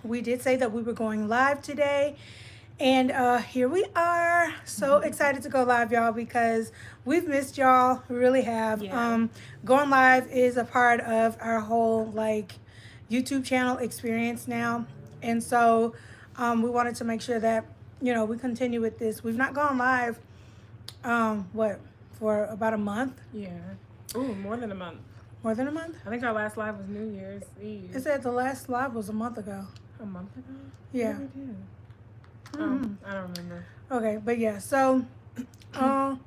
We did say that we were going live today. And here we are. So excited to go live, y'all, because we've missed y'all. We really have. Yeah. Going live is a part of our whole like YouTube channel experience now. And so we wanted to make sure that, we continue with this. We've not gone live, for about a month? Yeah. Ooh, more than a month. More than a month? I think our last live was New Year's Eve. It said the last live was a month ago. A month ago? Yeah. What did we do? I don't remember. Okay, but yeah, so so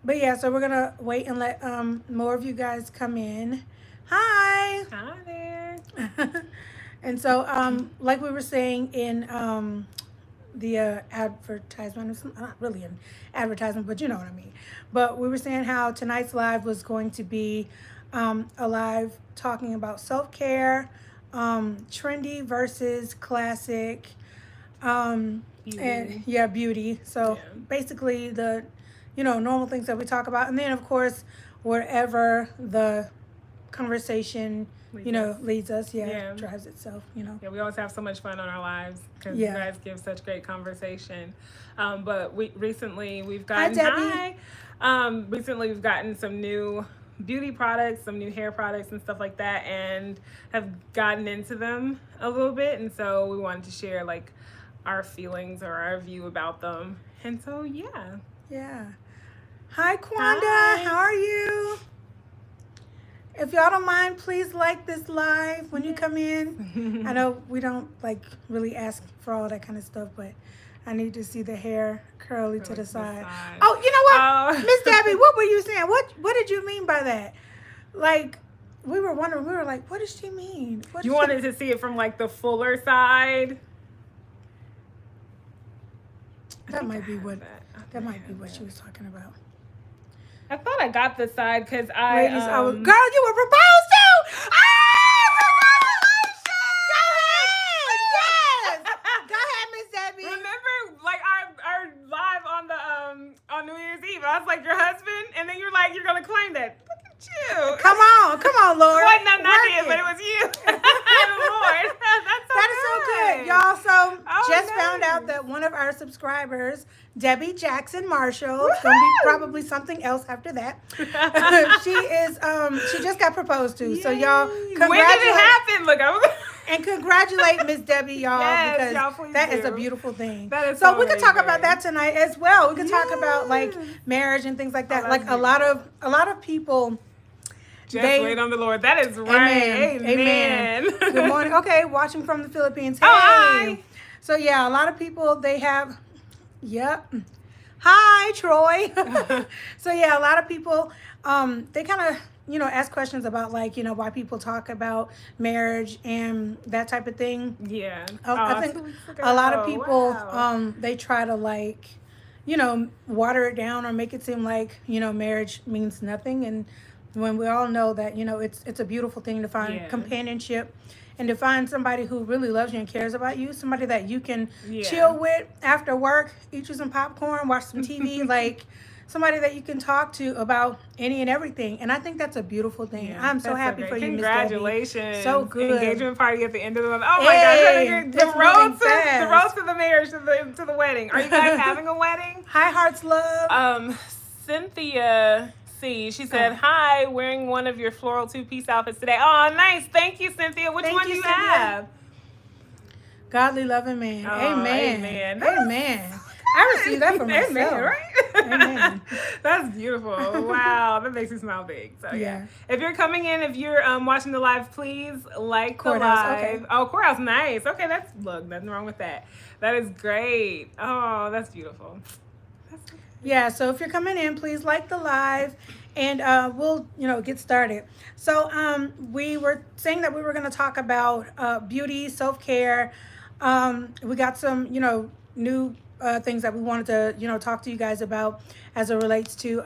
we're gonna wait and let more of you guys come in. Hi. Hi there. And so like we were saying in the advertisement, it's not really an advertisement, but you know what I mean. But we were saying how tonight's live was going to be a live talking about self-care, trendy versus classic, Beauty. and beauty. So basically the normal things that we talk about, and then of course wherever the conversation leads us, drives itself. Yeah, we always have so much fun on our lives because Yeah. you guys give such great conversation. But recently we've gotten Debbie. recently we've gotten some new beauty products, some new hair products and stuff like that, and have gotten into them a little bit. And so we wanted to share like our feelings or our view about them. And so Yeah. Hi, Quanda. Hi. How are you? If y'all don't mind, please like this live when you come in. I know we don't like really ask for all that kind of stuff, but I need to see the hair curly to the side. Oh, you know what? Miss Debbie, what were you saying? What did you mean by that? Like, we were wondering, we were like, what does she mean? You wanted to see it from like the fuller side? That might be what she was talking about. I thought I got the side because Ladies, girl, you were proposed to. Ah, congratulations! Yes. Go ahead, Miss Debbie. Remember, like our live on the on New Year's Eve, I was like your husband, and then you're like you're gonna claim that. Look at you. Come on, Lord. It wasn't not it, but it was you. Lord, That is so good, y'all. So just found out that one of our subscribers, Debbie Jackson Marshall, it's gonna be probably something else after that. She just got proposed to. So y'all, when congratulate. did it happen? Look, And congratulate Miss Debbie, y'all, Yes, because y'all, please that is do. a beautiful thing. That is so so we could talk amazing. about that tonight as well. We could talk about like marriage and things like that. that's Like a lot of people. just wait on the Lord. That is right. Amen. Good morning. Okay, watching from the Philippines. Hey. Oh, hi. So yeah, a lot of people they have. Yep. Hi, Troy. So yeah, a lot of people they kind of ask questions about like why people talk about marriage and that type of thing. Yeah. I think a lot of people they try to like water it down or make it seem like marriage means nothing, and when we all know that it's a beautiful thing to find companionship and to find somebody who really loves you and cares about you, somebody that you can chill with after work, eat you some popcorn, watch some TV, like somebody that you can talk to about any and everything. And I think that's a beautiful thing. Yeah, I'm so happy for you, Miss Debbie. Congratulations. So good. Engagement party at the end of the month. Oh my Hey, gosh. that's moving fast. The road to the marriage, to the wedding. Are you guys having a wedding? Hi, Hearts Love. Cynthia C, she said, hi, wearing one of your floral two-piece outfits today. Oh, nice. Thank you, Cynthia. Which one do you have? Godly loving man. Oh, Amen. Amen. I received that from myself. Amen, right? Amen. That's beautiful. Wow, that makes you smile big. So yeah. If you're coming in, if you're watching the live, please like Courthouse, the live. okay. Oh, Courthouse, nice. Okay, nothing wrong with that. That is great. Oh, that's beautiful. Yeah, so if you're coming in, please like the live, and we'll get started. So we were saying that we were going to talk about beauty, self-care. We got some new things that we wanted to talk to you guys about as it relates to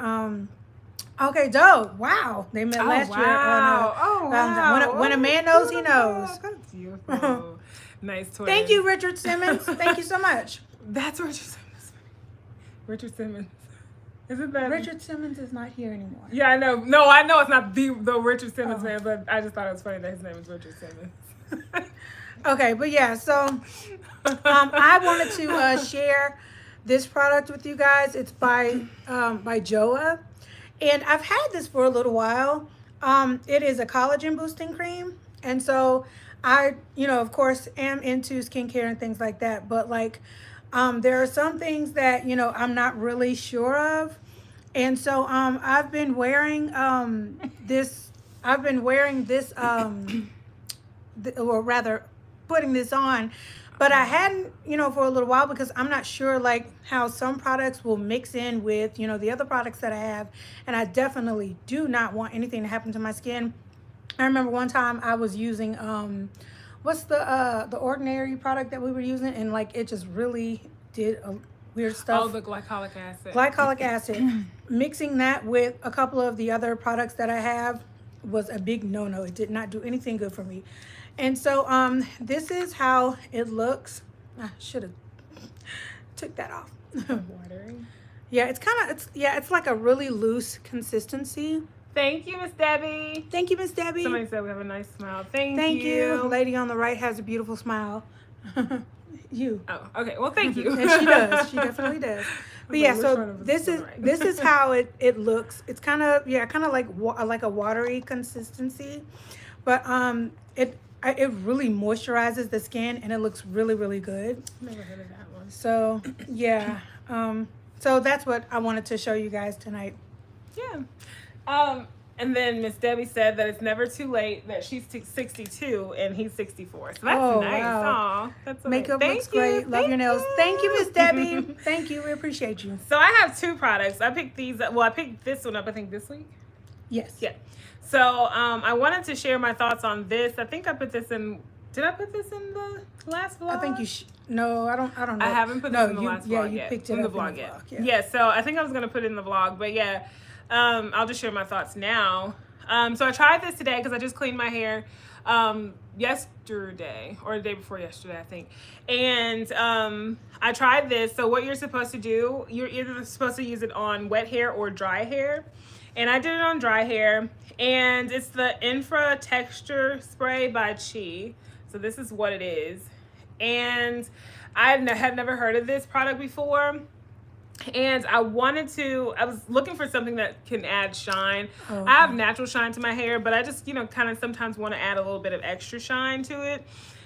okay, dope. Wow, they met last year on Valentine's. When a man knows, he knows. That's beautiful. Nice twist. Thank you, Richard Simmons. Thank you so much. That's Richard Simmons. Richard Simmons. Isn't that Richard Simmons is not here anymore. Yeah, I know. No, I know it's not the Richard Simmons man, but I just thought it was funny that his name is Richard Simmons. Okay, but yeah, so I wanted to share this product with you guys. It's by Joa, and I've had this for a little while. It is a collagen boosting cream, and so I, of course, am into skincare and things like that. But like, there are some things that I'm not really sure of, and so I've been wearing this. I've been wearing this or rather putting this on, but I hadn't for a little while because I'm not sure like how some products will mix in with the other products that I have, and I definitely do not want anything to happen to my skin. I remember one time I was using what's the ordinary product that we were using, and like it just really did weird stuff. Oh, the glycolic acid. Glycolic acid. Mixing that with a couple of the other products that I have was a big no-no. It did not do anything good for me. And so this is how it looks. I should have took that off. Watering. Yeah, it's like a really loose consistency. Thank you, Miss Debbie. Thank you, Miss Debbie. Somebody said we have a nice smile. Thank you. you. The lady on the right has a beautiful smile. You. Oh, okay. Well, thank you. And she does. She definitely does. But yeah, so this is how it looks. It's kind of like a watery consistency, but it really moisturizes the skin and it looks really, really good. Never heard of that one. So yeah, so that's what I wanted to show you guys tonight. Yeah. And then Miss Debbie said that it's never too late, that she's 62 and he's 64. So that's nice. Wow. Aw, that's so Makeup nice. looks great. Love your nails. Thank you, Miss Debbie. Thank you. We appreciate you. So I have two products. I picked these. Well, I picked this one up, I think, this week. Yes. Yeah. So I wanted to share my thoughts on this. I think I put this in. Did I put this in the last vlog? I think you no, I don't know. I haven't put this in the last vlog Yeah, you yet. picked it in up the vlog in the yet. vlog. Yeah, so I think I was going to put it in the vlog. But yeah, I'll just share my thoughts now. So I tried this today because I just cleaned my hair yesterday or the day before yesterday, I think. And I tried this. So what you're supposed to do, you're either supposed to use it on wet hair or dry hair. And I did it on dry hair. And it's the Infra Texture Spray by Chi. So this is what it is. And I had never heard of this product before. And I was looking for something that can add shine. Okay. I have natural shine to my hair, but I just, kind of sometimes want to add a little bit of extra shine to it.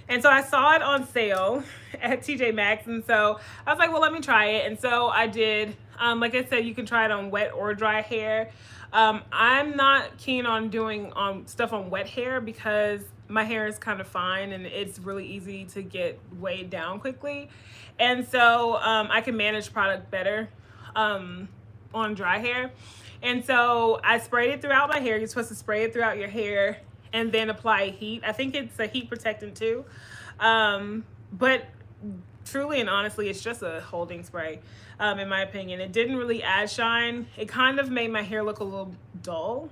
And so I saw it on sale at TJ Maxx. And so I was like, well, let me try it. And so I did. Like I said, you can try it on wet or dry hair. I'm not keen on doing stuff on wet hair because my hair is kind of fine and it's really easy to get weighed down quickly. And so I can manage product better on dry hair. And so I sprayed it throughout my hair. You're supposed to spray it throughout your hair and then apply heat. I think it's a heat protectant too. But truly and honestly, it's just a holding spray, in my opinion. It didn't really add shine. It kind of made my hair look a little dull.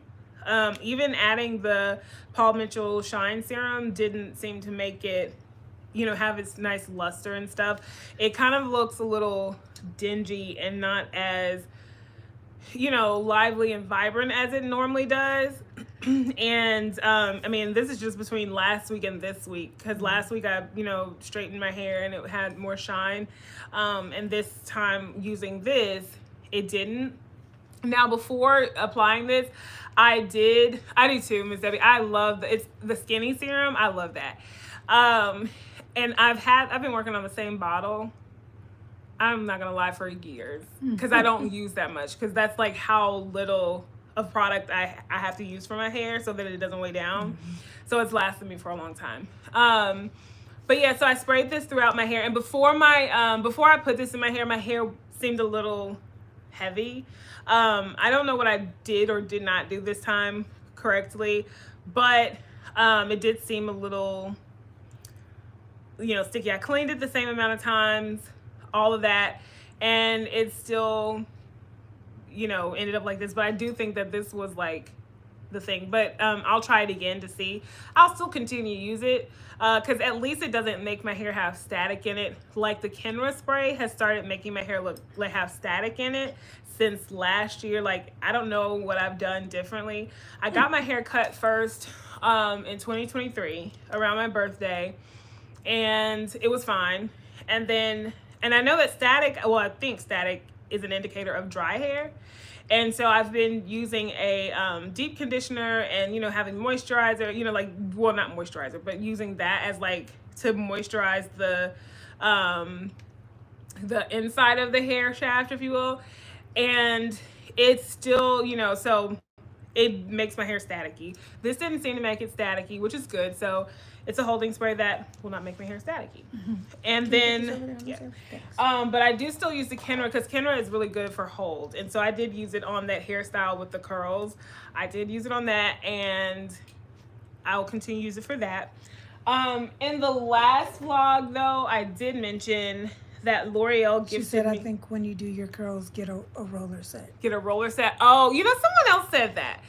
Even adding the Paul Mitchell Shine Serum didn't seem to make it, have its nice luster and stuff. It kind of looks a little dingy and not as, lively and vibrant as it normally does. And I mean, this is just between last week and this week, because last week I straightened my hair and it had more shine, and this time using this, it didn't. Now before applying this, I do too, Miss Debbie. I love it's the skinny serum. I love that. And I've been working on the same bottle, I'm not gonna lie, for years, because I don't use that much, because that's like how little of product I have to use for my hair so that it doesn't weigh down. So it's lasted me for a long time. But yeah, so I sprayed this throughout my hair, and before I put this in my hair seemed a little heavy. I don't know what I did or did not do this time correctly, but it did seem a little sticky. I cleaned it the same amount of times, all of that, and it still ended up like this. But I do think that this was like the thing, but I'll try it again to see. I'll still continue to use it because at least it doesn't make my hair have static in it, like the Kenra spray has started making my hair look like have static in it since last year. Like, I don't know what I've done differently. I got my hair cut first in 2023 around my birthday, and it was fine. And then, and I know that static, well, I think static is an indicator of dry hair. And so I've been using a deep conditioner and, you know, having moisturizer, you know, like, well, not moisturizer, but using that as like to moisturize the inside of the hair shaft, if you will. And it's still, you know, so it makes my hair staticky. This didn't seem to make it staticky, which is good. So it's a holding spray that will not make my hair staticky. Mm-hmm. And then, yeah. But I do still use the Kenra because Kenra is really good for hold. And so I did use it on that hairstyle with the curls. I did use it on that, and I'll continue to use it for that. In the last vlog, though, I did mention that L'Oreal gifted She said, me, I think when you do your curls, get a roller set. Get a roller set. Oh, you know, someone else said that.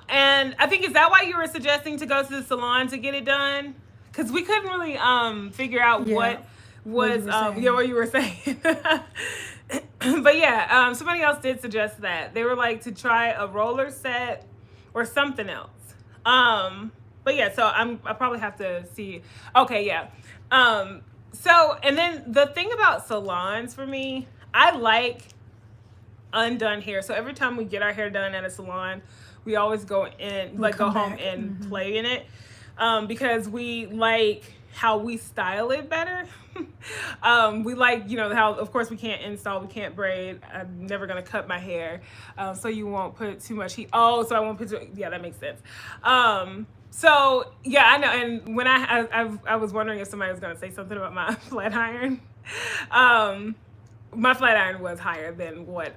And I think, is that why you were suggesting to go to the salon to get it done? Because we couldn't really figure out what was what you were saying. But yeah, somebody else did suggest that. They were like to try a roller set or something else. But yeah, so I probably have to see. Okay, yeah. So, and then the thing about salons for me, I like undone hair. So every time we get our hair done at a salon, we always go in, like go home and play in it, because we like how we style it better. We like, you know, how, of course, we can't install, we can't braid. I'm never gonna cut my hair, so you won't put too much heat. Oh, so I won't put yeah, that makes sense. So yeah, I know. And when I was wondering if somebody was gonna say something about my flat iron. My flat iron was higher than what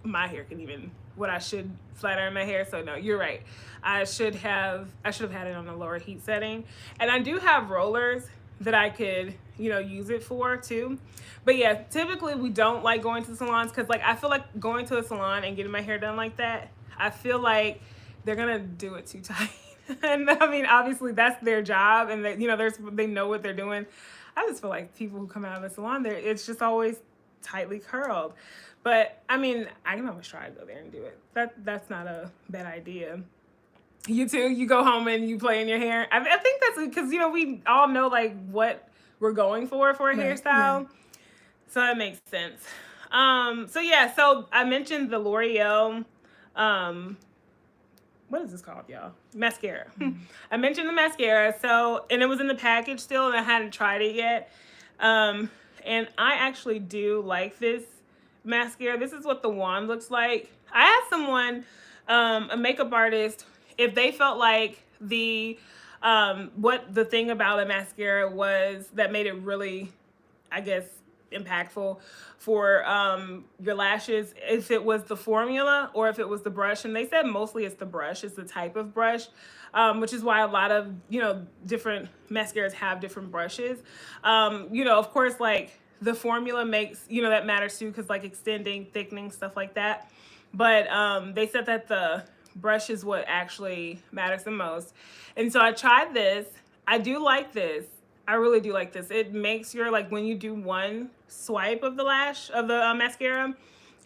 my hair can even, what I should flat iron my hair. So no, you're right. I should have had it on a lower heat setting. And I do have rollers that I could, you know, use it for too. But yeah, typically we don't like going to salons because, like, I feel like going to a salon and getting my hair done like that, I feel like they're gonna do it too tight. And I mean, obviously that's their job, and they, you know, they know what they're doing. I just feel like people who come out of the salon, it's just always tightly curled. But I mean, I can always try to go there and do it. That's not a bad idea. You too, you go home and you play in your hair. I think that's because, you know, we all know like what we're going for a hairstyle. Yeah. So that makes sense. So yeah, so I mentioned the L'Oreal, what is this called, y'all? Mascara. I mentioned the mascara. So, and it was in the package still, and I hadn't tried it yet. And I actually do like this mascara. This is what the wand looks like. I asked someone, a makeup artist, if they felt like what the thing about a mascara was that made it really, I guess, impactful for your lashes, if it was the formula or if it was the brush. And they said mostly it's the brush, it's the type of brush, which is why a lot of, you know, different mascaras have different brushes. You know, of course, like the formula makes, you know, that matters too, because like extending, thickening, stuff like that. But they said that the brush is what actually matters the most. And so I tried this. I do like this. I really do like this. It makes your, like, when you do one swipe of the lash, of the mascara,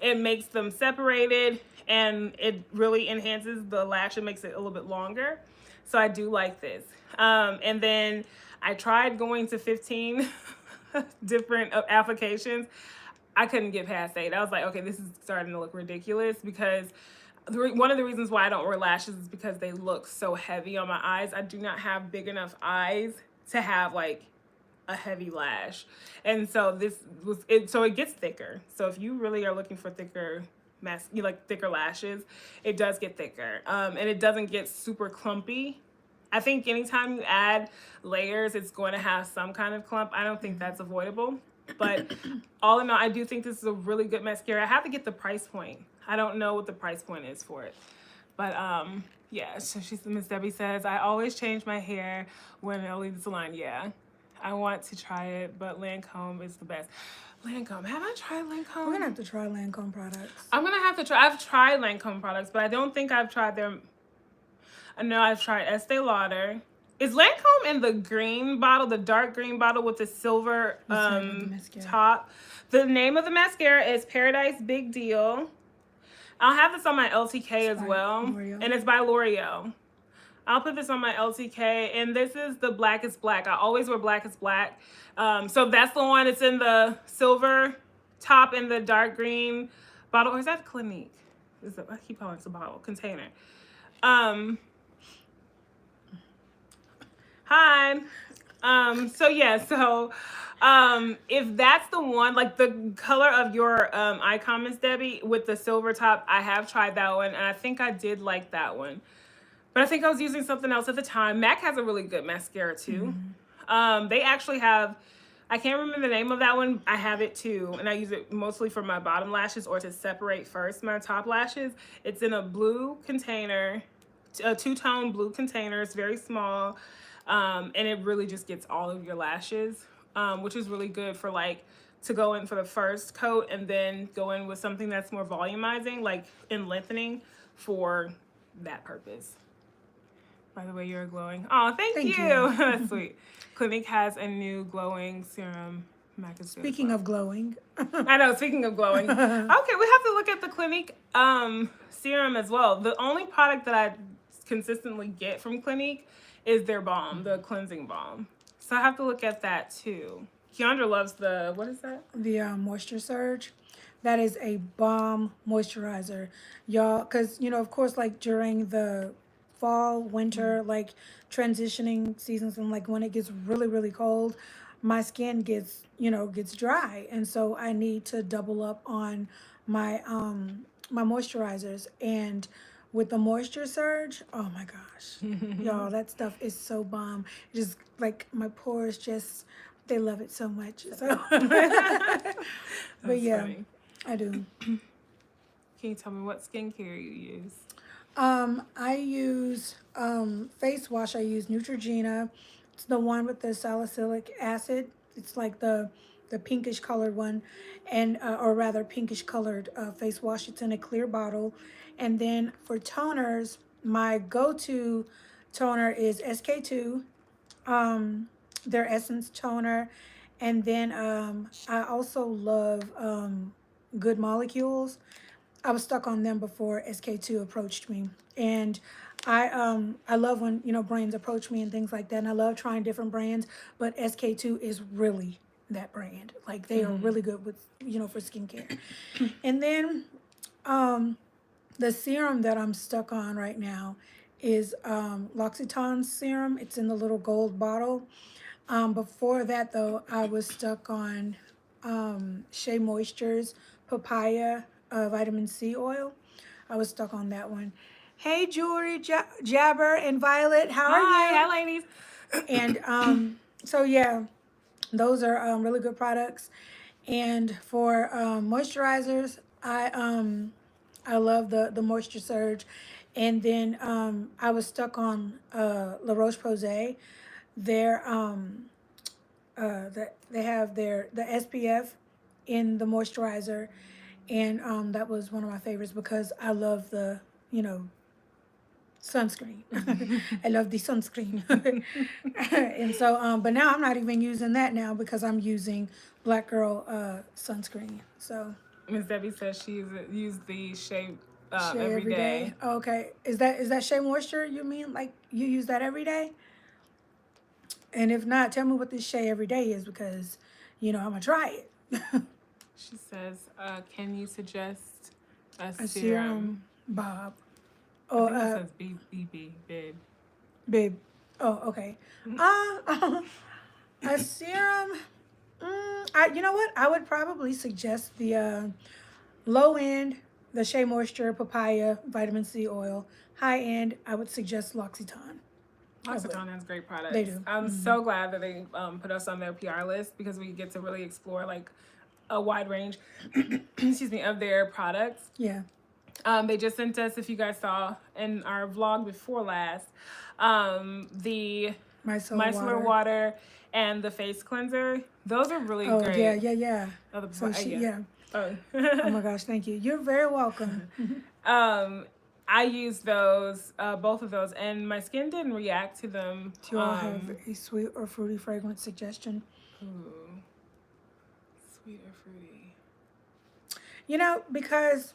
it makes them separated, and it really enhances the lash. It makes it a little bit longer. So I do like this. And then I tried going to 15 different applications. I couldn't get past 8. I was like, okay, this is starting to look ridiculous, because one of the reasons why I don't wear lashes is because they look so heavy on my eyes. I do not have big enough eyes to have like a heavy lash. And so this was it, so it gets thicker. So if you really are looking for thicker thicker lashes, it does get thicker. And it doesn't get super clumpy. I think anytime you add layers, it's going to have some kind of clump. I don't think that's avoidable. But all in all, I do think this is a really good mascara. I have to get the price point. I don't know what the price point is for it. But yeah, so Miss Debbie says, I always change my hair when I leave the salon. Yeah, I want to try it, but Lancome is the best. Lancome, have I tried Lancome? We're gonna have to try Lancome products. I'm gonna have to try. I've tried Lancome products, but I don't think I've tried their. No, I've tried Estee Lauder. Is Lancome in the green bottle, the dark green bottle with the silver top? The name of the mascara is Paradise Big Deal. I'll have this on my LTK as well. L'Oreal. And it's by L'Oreal. I'll put this on my LTK, and this is the Black is Black. I always wear Black is Black. So that's the one. It's in the silver top and the dark green bottle. Or is that Clinique? I keep calling it a bottle container. Hi. If that's the one, like the color of your icon, Miss Debbie, with the silver top, I have tried that one, and I think I did like that one. But I think I was using something else at the time. MAC has a really good mascara too. They actually have, I can't remember the name of that one. I have it too, and I use it mostly for my bottom lashes or to separate first my top lashes. It's in a blue container, a two-tone blue container. It's very small, and it really just gets all of your lashes, which is really good for like to go in for the first coat and then go in with something that's more volumizing, like in lengthening for that purpose. By the way, you're glowing. Oh, thank you. That's sweet. Clinique has a new glowing serum. Speaking of glowing. I know, speaking of glowing. Okay, we have to look at the Clinique serum as well. The only product that I consistently get from Clinique is their balm, the cleansing balm. So I have to look at that too. Keandra loves the, what is that? The Moisture Surge. That is a bomb moisturizer. Y'all, because, you know, of course, like during the fall, winter, like transitioning seasons, and like when it gets really, really cold, my skin gets, you know, gets dry. And so I need to double up on my my moisturizers. And with the Moisture Surge, oh my gosh. Y'all, that stuff is so bomb. Just like my pores just, they love it so much. So but yeah, funny. I do. Can you tell me what skincare you use? I use face wash. I use Neutrogena. It's the one with the salicylic acid. It's like the pinkish colored one, and or rather pinkish colored face wash. It's in a clear bottle. And then for toners, my go-to toner is SK2, their Essence toner, and then I also love Good Molecules. I was stuck on them before SK2 approached me, and I love when, you know, brands approach me and things like that, and I love trying different brands, but SK2 is really that brand. Like they are really good with, you know, for skincare. And then the serum that I'm stuck on right now is L'Occitane serum. It's in the little gold bottle. Before that though, I was stuck on Shea Moisture's papaya vitamin C oil. I was stuck on that one. Hey, Jewelry Jabber and Violet, how are you? Hi, ladies. And so yeah, those are really good products. And for moisturizers, I love the Moisture Surge. And then I was stuck on La Roche-Posay. Their they have the SPF in the moisturizer, and that was one of my favorites because I love the, you know, sunscreen. I love the sunscreen. And so but now I'm not even using that now because I'm using Black Girl sunscreen. So Miss Debbie says she used the Shea every day. Oh, okay. Is that Shea Moisture you mean? Like you use that every day? And if not, tell me what this Shea every day is because, you know, I'm gonna try it. She says, can you suggest a serum, Bob? Oh, I think it says BB, babe. Babe. Oh, okay. A serum. You know what? I would probably suggest the low end, the Shea Moisture Papaya Vitamin C oil. High end, I would suggest L'Occitane. L'Occitane has great products. They do. I'm so glad that they put us on their PR list because we get to really explore like a wide range, excuse me, of their products. Yeah. They just sent us, if you guys saw in our vlog before last, the micellar water and the face cleanser. Those are really great. Yeah. Oh, so yeah. Oh. Oh my gosh, thank you. You're very welcome. I used those, both of those, and my skin didn't react to them. Do you all have a sweet or fruity fragrance suggestion? Ooh. Sweet or fruity? You know, because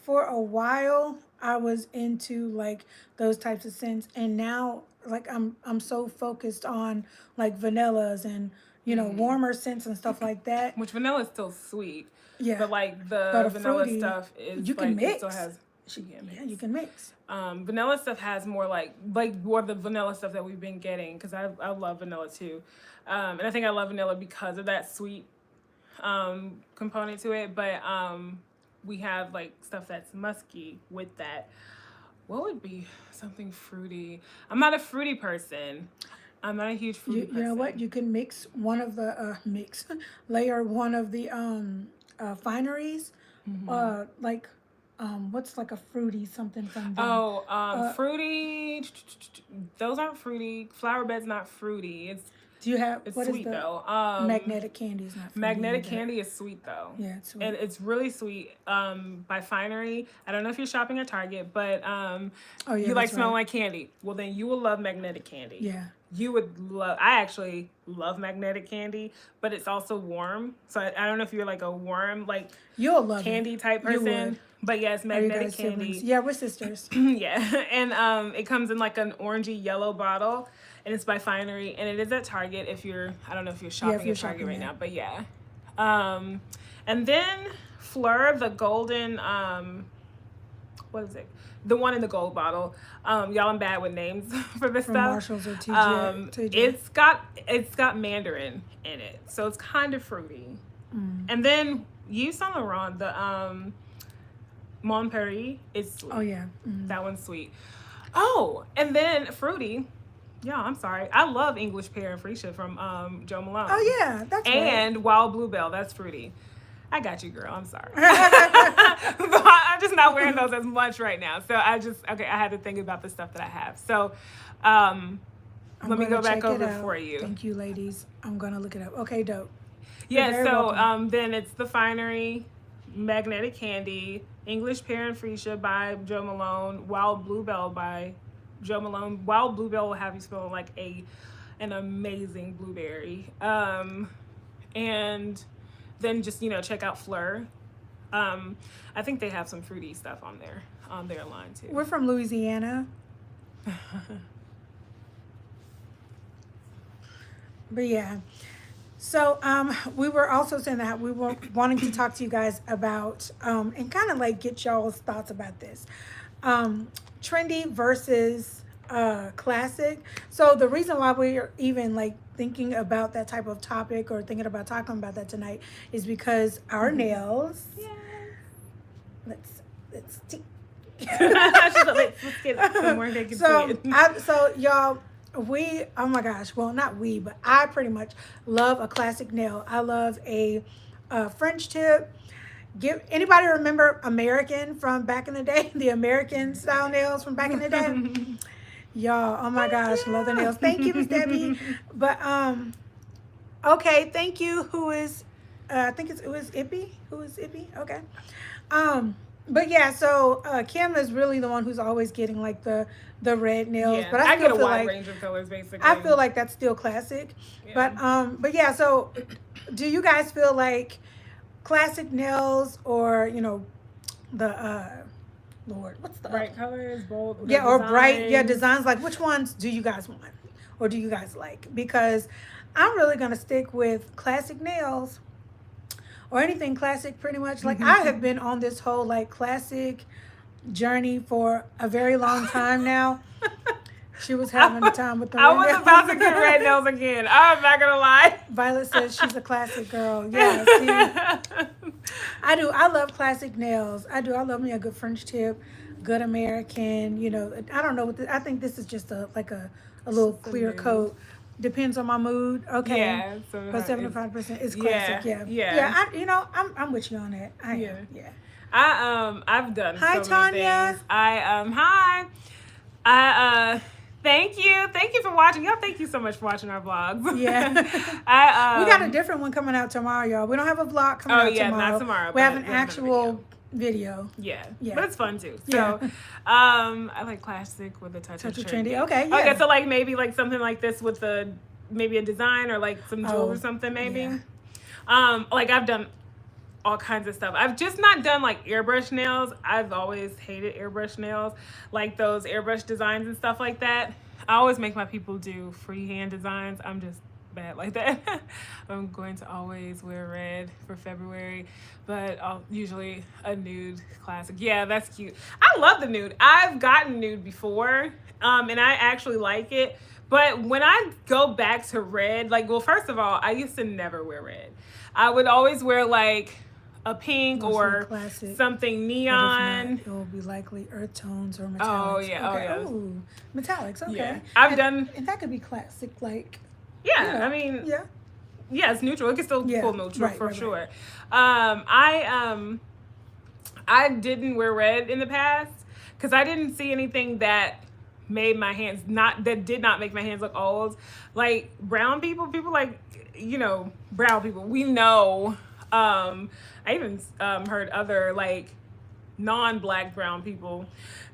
for a while, I was into like those types of scents, and now like I'm so focused on like vanillas and warmer scents and stuff like that. Which vanilla is still sweet. Yeah, But like but the a vanilla fruity stuff is you can like it still mix. has you can mix. Yeah, you can mix. Vanilla stuff has more like more the vanilla stuff that we've been getting because I love vanilla too, and I think I love vanilla because of that sweet component to it. But we have like stuff that's musky with that. What would be something fruity? I'm not a fruity person. I'm not a huge fruity person. You know what? You can mix one of the layer one of the fineries, like what's like a fruity something from them? Fruity. Those aren't fruity. Flower bed's not fruity. Do you have It's what sweet is the though. magnetic candy is not fruity Magnetic either. candy is sweet though. Yeah, it's sweet. And it's really sweet. By Finery. I don't know if you're shopping at Target, but Oh yeah, you like that's smelling right. like candy. Well, then you will love magnetic candy. Yeah. You would love. I actually love magnetic candy, but it's also warm. So I don't know if you're like a warm like You'll love candy it. type You person. would. But yes, Are you magnetic guys candy. siblings? Yeah, we're sisters. Yeah, and it comes in like an orangey yellow bottle, and it's by Finery, and it is at Target. If you're, I don't know if you're shopping at Target right now, but yeah. And then Fleur, the golden, what is it? The one in the gold bottle. Y'all, I'm bad with names for this From stuff. Marshalls or TJ. It's got mandarin in it, so it's kind of fruity. And then Yves Saint Laurent, the Mon Paris is sweet. Oh yeah. That one's sweet. Oh, and then fruity. Yeah, I'm sorry. I love English Pear and Freesia from Jo Malone. Oh yeah, that's right. And Wild Bluebell, that's fruity. I got you, girl. I'm sorry. I'm just not wearing those as much right now. So I had to think about the stuff that I have. So let me go back over for you. Thank you, ladies. I'm gonna look it up. Okay, dope. Yeah, so then it's the Finery, Magnetic Candy, English Pear and Freesia by Jo Malone, Wild Bluebell by Jo Malone. Wild Bluebell will have you smelling like an amazing blueberry. And then just, check out Fleur. I think they have some fruity stuff on their line too. We're from Louisiana. But yeah. So we were also saying that we were wanting to talk to you guys about and kind of like get y'all's thoughts about this. Trendy versus classic. So the reason why we're even like thinking about that type of topic or thinking about talking about that tonight is because our nails. Yeah. Let's see. Let's get some more naked So y'all, oh my gosh, well not we, but I pretty much love a classic nail. I love a French tip. Anybody remember American from back in the day? The American style nails from back in the day? Y'all, oh my gosh, love the nails. Thank you, Miss Debbie. But okay, thank you. Who is I think it was Ippy? Who is Ippy? Okay. But yeah, so Kim is really the one who's always getting like the red nails. Yeah, but I still get a feel wide like, range of colors basically. I feel like that's still classic. Yeah. But yeah, so do you guys feel like classic nails or the Lord, what's the bright colors, bold, yeah, or bright designs. designs, like which ones do you guys want or do you guys like? Because I'm really gonna stick with classic nails or anything classic pretty much. Like I have been on this whole like classic journey for a very long time now. She was having a time with the red I was nails. about to get red nails again. I'm not gonna lie. Violet says she's a classic girl. Yeah, see, I do. I love classic nails. I do. I love me a good French tip, good American. I don't know. I think this is just a little clear coat. Depends on my mood. Okay. Yeah. But 75% is classic. Yeah. Yeah. I'm with you on that. Yeah. I've done Hi, so many Tanya. things. Hi. Thank you for watching. Y'all, thank you so much for watching our vlogs. Yeah. We got a different one coming out tomorrow, y'all. We don't have a vlog coming out tomorrow. Not tomorrow. We have an actual video. Yeah. Yeah. But it's fun too. So Yeah. I like classic with a touch of trendy. Okay. Yeah. Okay, so like maybe like something like this with maybe a design or like some jewels or something maybe. Yeah. Like I've done all kinds of stuff. I've just not done like airbrush nails. I've always hated airbrush nails, like those airbrush designs and stuff like that. I always make my people do freehand designs. I'm just bad like that. I'm going to always wear red for February, but I'll usually a nude classic. Yeah, that's cute. I love the nude. I've gotten nude before, and I actually like it. But when I go back to red, like, well, first of all, I used to never wear red. I would always wear like a pink or classic, something neon. It will be likely earth tones or metallics. Oh yeah, okay. oh yeah. Ooh, metallics. Okay. Yeah. I've done. And that could be classic, like. Yeah, You know, I mean. Yeah. Yeah, it's neutral. It can still pull neutral for sure. Right. I didn't wear red in the past because I didn't see anything that made my hands did not make my hands look old. Like brown people like, you know, brown people. We know. I even heard other like non-black brown people.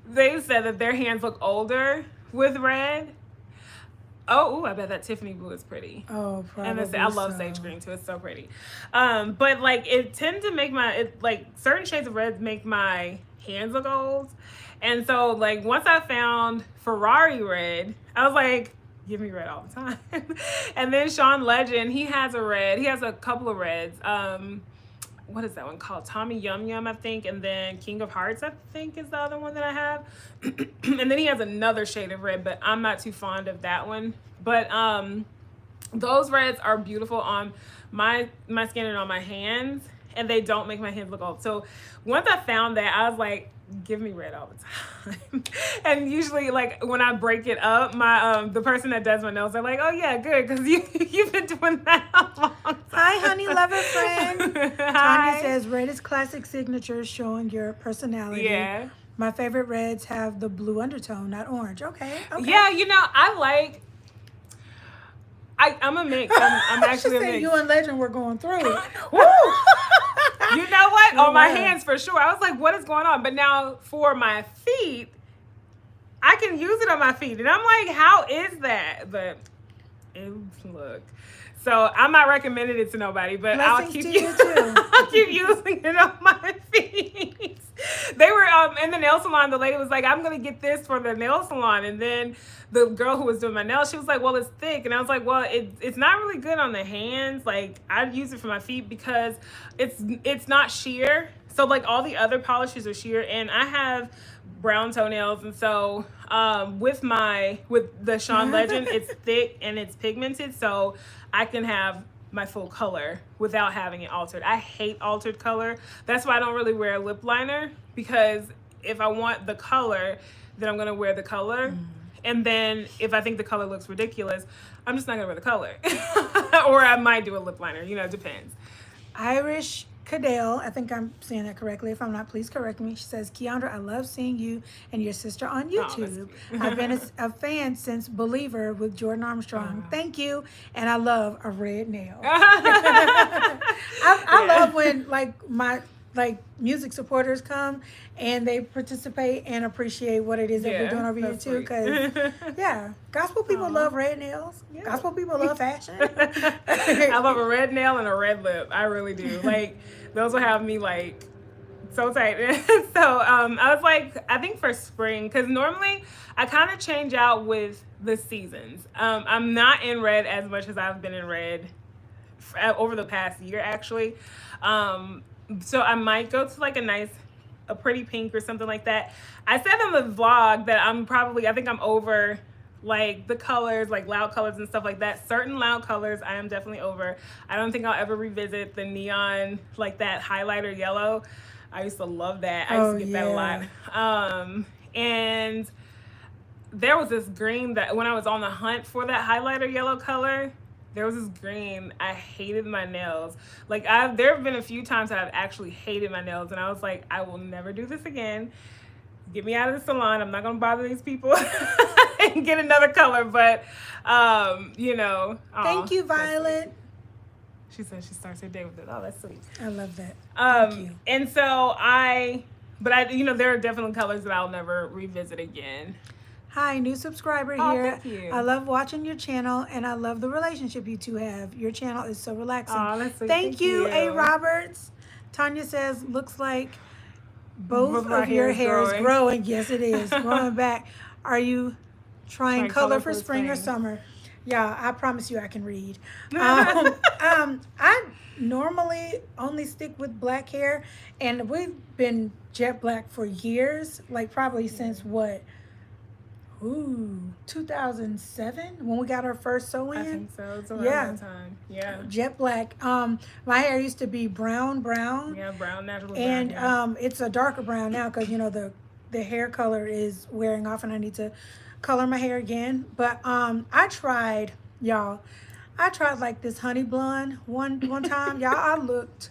They said that their hands look older with red. Oh, ooh, I bet that Tiffany blue is pretty. Oh, probably. And I love sage green too. It's so pretty. But like it tends to make like certain shades of red make my hands look old. And so like once I found Ferrari red, I was like, give me red all the time. And then Sean Legend, he has a red. He has a couple of reds. What is that one called? Tommy Yum Yum, I think. And then King of Hearts, I think, is the other one that I have. And then he has another shade of red, but I'm not too fond of that one. But those reds are beautiful on my skin and on my hands, and they don't make my hands look old. So once I found that, I was like, give me red all the time. And usually, like, when I break it up, my the person that does my nails, they're like, oh yeah, good, because you've been doing that a long time. Hi, honey lover friend. Hi. Tanya says red is classic signature, showing your personality. Yeah. My favorite reds have the blue undertone, not orange. Okay. Yeah, you know, I'm a mix. I'm actually a mix. You and Legend were going through it. Woo! You know what? On my hands for sure. I was like, what is going on? But now for my feet, I can use it on my feet. And I'm like, how is that? But look. So I'm not recommending it to nobody, but Blessings to you too. I'll keep using it on my feet. They were in the nail salon. The lady was like, I'm gonna get this for the nail salon, and then the girl who was doing my nails, she was like, well, it's thick. And I was like, well, it's not really good on the hands. Like, I'd use it for my feet because it's not sheer. So like all the other polishes are sheer, and I have brown toenails, and so with the Sean Legend, it's thick and it's pigmented, so I can have my full color without having it altered. I hate altered color. That's why I don't really wear a lip liner, because if I want the color, then I'm gonna wear the color. And then if I think the color looks ridiculous, I'm just not gonna wear the color. Or I might do a lip liner, you know, it depends. Irish Cadell, I think I'm saying that correctly. If I'm not, please correct me. She says, Keandra, I love seeing you and your sister on YouTube. I've been a fan since Believer with Jordan Armstrong. Thank you. And I love a red nail. I love when my music supporters come and they participate and appreciate what it is that we're doing over here too. Because gospel people love red nails. Yeah. Gospel people love fashion. I love a red nail and a red lip. I really do. Like, those will have me like so tight. So I was like, I think for spring, because normally I kind of change out with the seasons. I'm not in red as much as I've been in red over the past year, actually. So I might go to like a pretty pink or something like that. I said in the vlog that I think I'm over like the colors, like loud colors and stuff like that. Certain loud colors I am definitely over. I don't think I'll ever revisit the neon, like that highlighter yellow. I used to love that. I used to get that a lot. And there was this green that when I was on the hunt for that highlighter yellow color, there was this green. I hated my nails. Like there have been a few times that I've actually hated my nails, and I was like, I will never do this again. Get me out of the salon. I'm not gonna bother these people and get another color. But you know. Thank you, Violet. She said she starts her day with it. Oh, that's sweet. I love that. Thank you. And so you know, there are definitely colors that I'll never revisit again. Hi, new subscriber here. Thank you. I love watching your channel, and I love the relationship you two have. Your channel is so relaxing. Oh, that's sweet. Thank you, A. Roberts. Tanya says, looks like both my of your hair is hair is growing. growing. Yes, it is. Growing back. Are you trying color for the spring or summer? Yeah, I promise you I can read. spring. I normally only stick with black hair, and we've been jet black for years, like probably since what? Ooh, 2007 when we got our first sew in. I think so. It's around Yeah. that time. Yeah. Jet black. My hair used to be brown. Yeah, brown, natural brown And hair. it's a darker brown now because the hair color is wearing off, and I need to color my hair again. But I tried, y'all. I tried like this honey blonde one time, y'all. I looked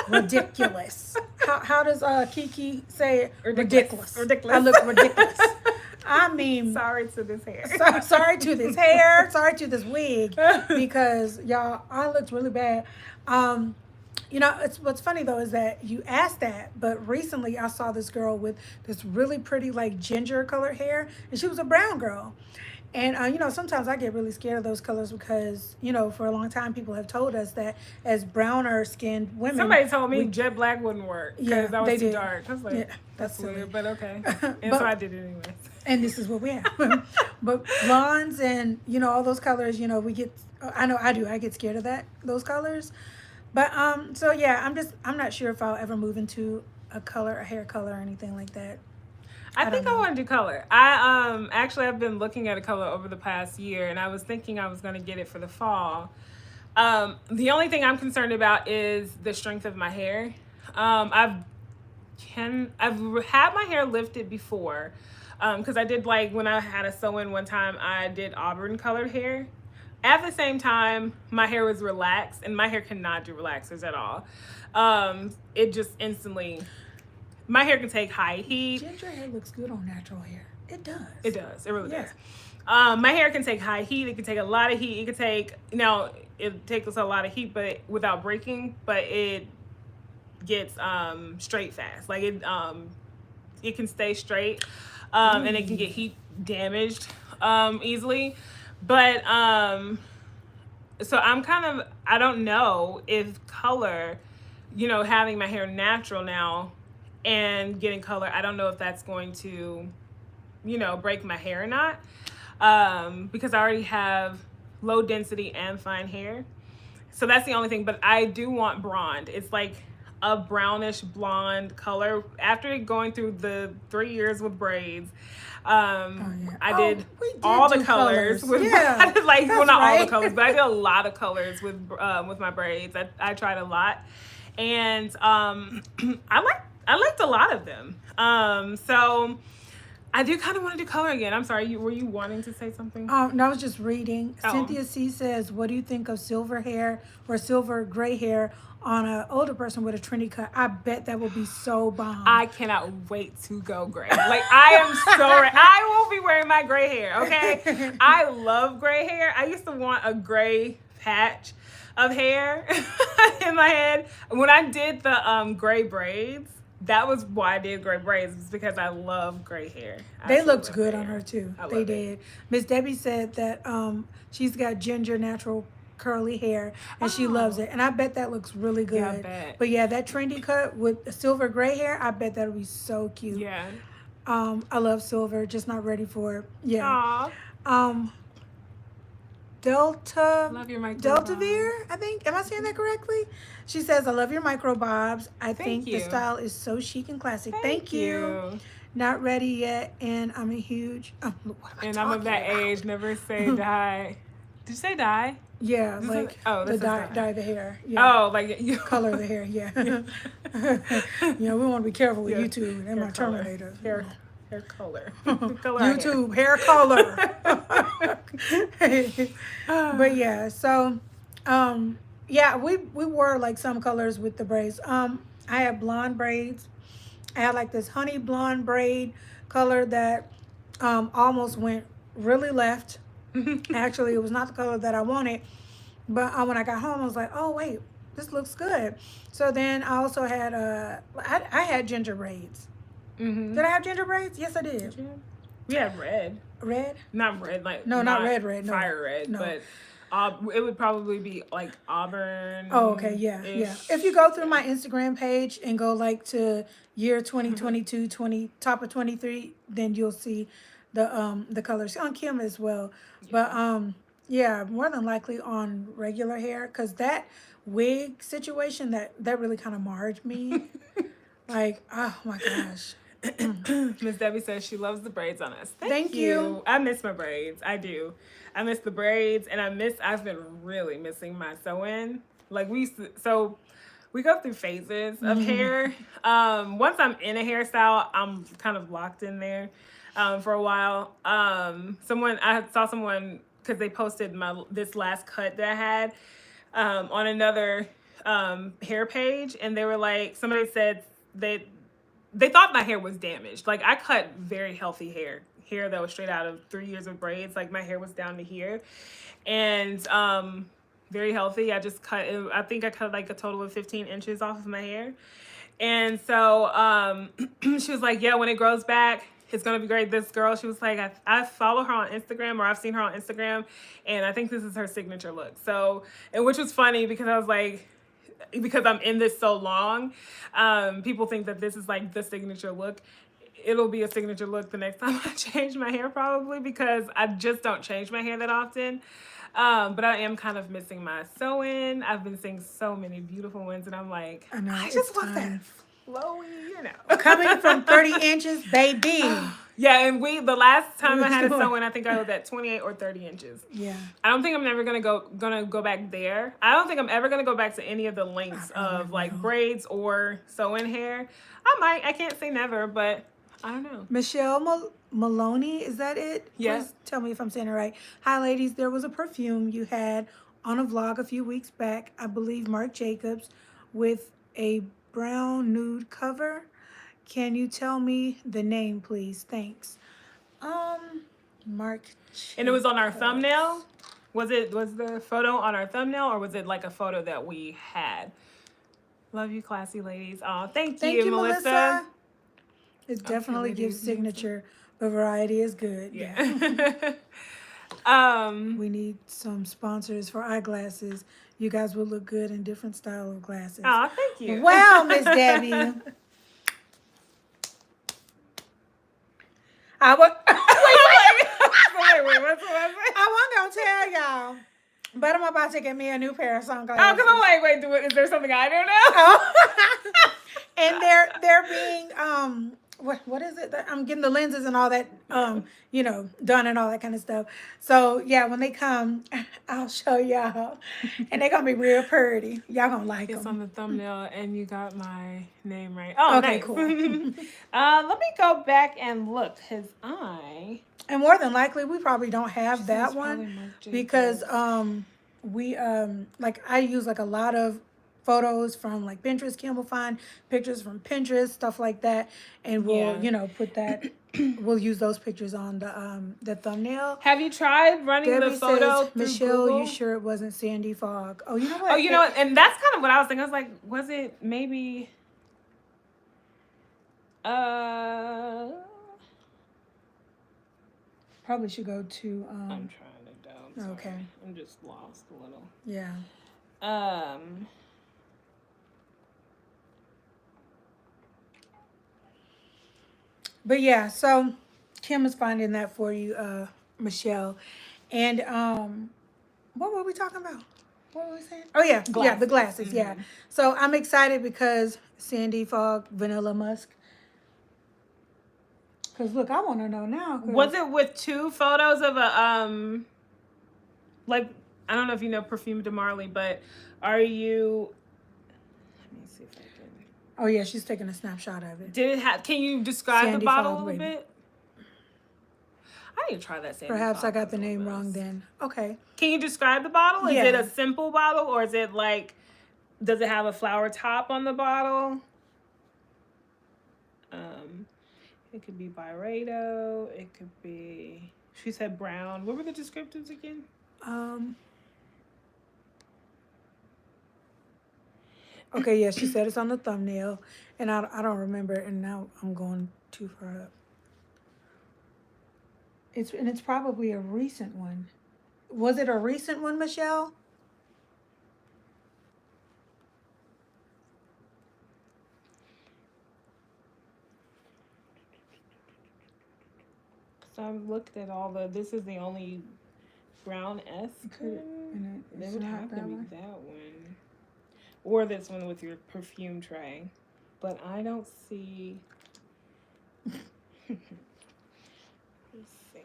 ridiculous. How does Kiki say it? Ridiculous. Ridiculous. I look ridiculous. I mean, Sorry to this hair. sorry to this hair, sorry to this wig, because y'all, I looked really bad. It's what's funny though is that you asked that, but recently I saw this girl with this really pretty like ginger colored hair, and she was a brown girl. And sometimes I get really scared of those colors because for a long time people have told us that as browner skinned women. Somebody told me jet black wouldn't work because that was too dark. I was like, that's weird, but okay. And so I did it anyway. And this is what we have. But blondes and all those colors, we get. I know I do. I get scared of those colors. But so yeah, I'm not sure if I'll ever move into a hair color or anything like that. I think I want to do color. I've been looking at a color over the past year, and I was thinking I was going to get it for the fall. The only thing I'm concerned about is the strength of my hair. I've had my hair lifted before, because I did like when I had a sew-in one time, I did auburn colored hair. At the same time, my hair was relaxed, and my hair cannot do relaxers at all. It just instantly. My hair can take high heat. Ginger hair looks good on natural hair. It does. It does. It really does. My hair can take high heat. It can take a lot of heat. It can take, it takes a lot of heat, but without breaking, but it gets straight fast. Like it can stay straight, and it can get heat damaged easily. But so I don't know if color, having my hair natural now and getting color, I don't know if that's going to, break my hair or not, because I already have low density and fine hair. So that's the only thing, but I do want blonde. It's like a brownish blonde color. After going through the 3 years with braids, I did all the colors. I did not all the colors, but I did a lot of colors with my braids. I tried a lot, and I liked a lot of them. So I do kind of want to do color again. I'm sorry, were you wanting to say something? No, I was just reading. Cynthia C says, what do you think of silver hair or silver gray hair on an older person with a trendy cut? I bet that would be so bomb. I cannot wait to go gray. Like, I am so ready. I won't be wearing my gray hair, okay? I love gray hair. I used to want a gray patch of hair in my head. When I did the gray braids, that was why I did gray braids, was because I love gray hair. They looked good on her too. They did. Miss Debbie said that she's got ginger natural curly hair and she loves it, and I bet that looks really good. Yeah, I bet. But yeah, that trendy cut with silver gray hair, I bet that'll be so cute. Yeah. I love silver, just not ready for it. Yeah. Aww. Love your Deltavere, I think. Am I saying that correctly? She says, I love your micro bobs. I think the style is so chic and classic. Thank you. Not ready yet, and I'm a huge. And I'm of that age. Never say die. Did you say die? Yeah, like dye the hair. Yeah. Oh, like you color the hair. Yeah. We want to be careful with YouTube and my Terminator. Hair color. YouTube hair color. But yeah, so we wore like some colors with the braids. I had blonde braids. I had like this honey blonde braid color that almost went really left. Actually, it was not the color that I wanted, but when I got home I was like, oh wait, this looks good. So then I also had I had ginger braids. Did I have ginger braids? Yes, I did. We had red. Red? Not red, like not red. No. Fire red, no. but It would probably be like Auburn. Oh, okay, yeah, yeah. If you go through my Instagram page and go like to year 2022, 20 top of 23, then you'll see the colors on Kim as well. But Yeah. yeah, more than likely on regular hair because that wig situation that really kind of marred me. Like, oh my gosh. Miss Debbie says she loves the braids on us. Thank Thank you. you. I miss my braids. I do. I miss the braids, and I've been really missing my sew-in. Like we go through phases of hair. Once I'm in a hairstyle, I'm kind of locked in there for a while. I saw someone because they posted this last cut that I had on another hair page, and they were like, somebody said they thought my hair was damaged. Like I cut very healthy hair that was straight out of 3 years of braids. Like my hair was down to here, and very healthy. I think I cut like a total of 15 inches off of my hair, and so she was like, yeah, when it grows back, it's gonna be great. This girl, she was like, I follow her on Instagram, or I've seen her on Instagram, and I think this is her signature look. So, and which was funny because I was like, because I'm in this so long, people think that this is like the signature look. It'll be a signature look the next time I change my hair, probably, because I just don't change my hair that often. But I am kind of missing my sew-in. I've been seeing so many beautiful ones, and I'm like, I know, I it's just want that time. flowy, you know. Coming from 30 inches, baby. Yeah, and the last time I had a sew-in, I think I was at 28 or 30 inches. Yeah. I don't think I'm never gonna go back there. I don't think I'm ever gonna go back to any of the lengths of like braids or sew-in hair. I can't say never, but I don't know. Michelle Maloney, is that it? Yeah. Please tell me if I'm saying it right. Hi, ladies. There was a perfume you had on a vlog a few weeks back. I believe Marc Jacobs with a brown nude cover. Can you tell me the name, please? Thanks. Marc Jacobs. And it was on our thumbnail. Was the photo on our thumbnail, or was it like a photo that we had? Love you, classy ladies. Oh, thank you, Melissa. It definitely gives signature, but variety is good. Yeah. We need some sponsors for eyeglasses. You guys will look good in different style of glasses. Oh, thank you. Wow, Miss Debbie. I was wait, what's I wasn't gonna tell y'all, but I'm about to get me a new pair of sunglasses. Oh, because I'm like, wait, is there something I don't know? Oh. And they're being what is it? I'm getting the lenses and all that done and all that kind of stuff. So yeah, when they come, I'll show y'all, and they're gonna be real pretty. Y'all gonna like them. It's on the thumbnail, and you got my name right. Oh, okay, nice. cool. Let me go back and look, because and more than likely we probably don't have that one because we like I use like a lot of photos from like Pinterest. Kim will find pictures from Pinterest, stuff like that, and we'll put that. We'll use those pictures on the thumbnail. Have you tried running Debbie the photo says, through Michelle, Google? you sure it wasn't Sandy Fogg? Oh, you know what? Oh, you know what? And that's kind of what I was thinking. I was like, was it maybe? Probably should go to. I'm trying to down. Okay. I'm just lost a little. Yeah. But yeah, so Kim is finding that for you, Michelle. And what were we talking about? What were we saying? Oh yeah, yeah, the glasses. Mm-hmm. Yeah. So I'm excited because Sandy Fogg, Vanilla Musk. Cause look, I want to know now. Was it with two photos of a like I don't know if you know Perfume de Marley, but are you? Let me see if I can. Oh yeah, she's taking a snapshot of it. Did it have? Can you describe Sandy the bottle Fogg, a little bit? I need to try that. Sandy Perhaps Fogg I got the name wrong then. Okay. Can you describe the bottle? Is Yeah. it a simple bottle, or is it like? Does it have a flower top on the bottle? It could be Byredo. It could be. She said brown. What were the descriptors again? Okay, yeah, she said it's on the thumbnail, and I don't remember, and now I'm going too far up. It's probably a recent one. Was it a recent one, Michelle? So I've looked at all the. This is the only brown S one. It would have to be that one, or this one with your perfume tray. But I don't see. Let's see.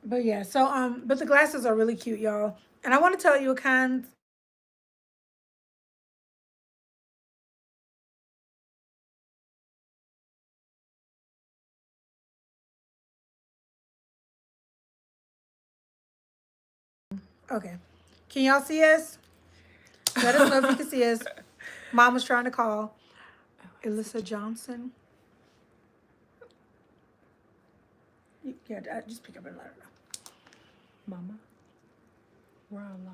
But yeah, so but the glasses are really cute, y'all. And I want to tell you a kind. Okay, can y'all see us? Let us know if you can see us. Mom was trying to call. Alyssa Johnson. Yeah, just pick up and let her know. Mama, we're on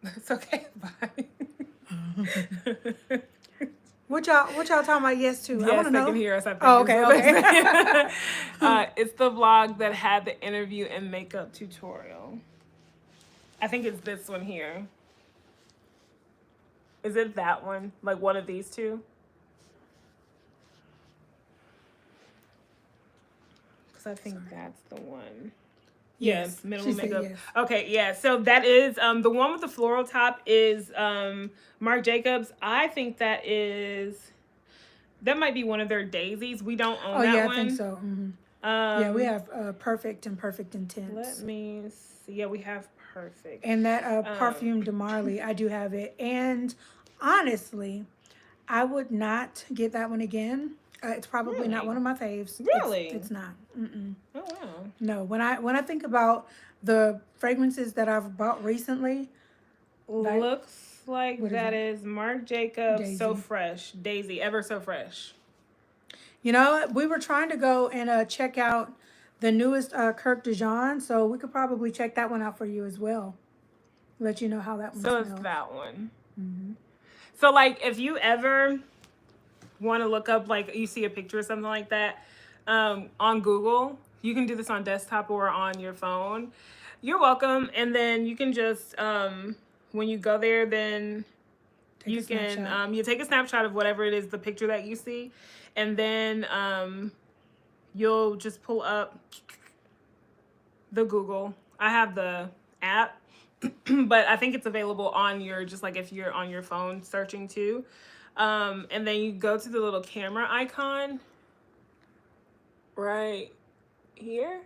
live. It's okay. Bye. What y'all talking about? Yes, too. Yes, I want to know. They can hear us. I think Oh, okay, okay. It's the vlog that had the interview and makeup tutorial. I think it's this one here. Is it that one? Like one of these two? Because I think that's the one. Yes, minimal makeup. Yes. Okay, yeah. So that is the one with the floral top is Marc Jacobs. I think that might be one of their daisies. We don't own that one. Oh yeah, I think so. Mm-hmm. Yeah, we have Perfect and Perfect Intense. Let me see. Yeah, we have Perfect. And that Parfum de Marly, I do have it. And honestly, I would not get that one again. It's probably not one of my faves. Really? It's not. Mm-mm. Oh wow. No, when I think about the fragrances that I've bought recently, looks like that is Marc Jacobs Daisy. So Fresh. Daisy, Ever So Fresh. You know, we were trying to go and check out the newest Kirk DeJean, so we could probably check that one out for you as well. Let you know how that one smells. So it's that one. Mm-hmm. So like if you ever want to look up, like you see a picture or something like that on Google, you can do this on desktop or on your phone. You're welcome. And then you can just when you go there, then you can you take a snapshot of whatever it is, the picture that you see, and then you'll just pull up the Google. I have the app, but I think it's available on your, just like if you're on your phone searching too. And then you go to the little camera icon right here.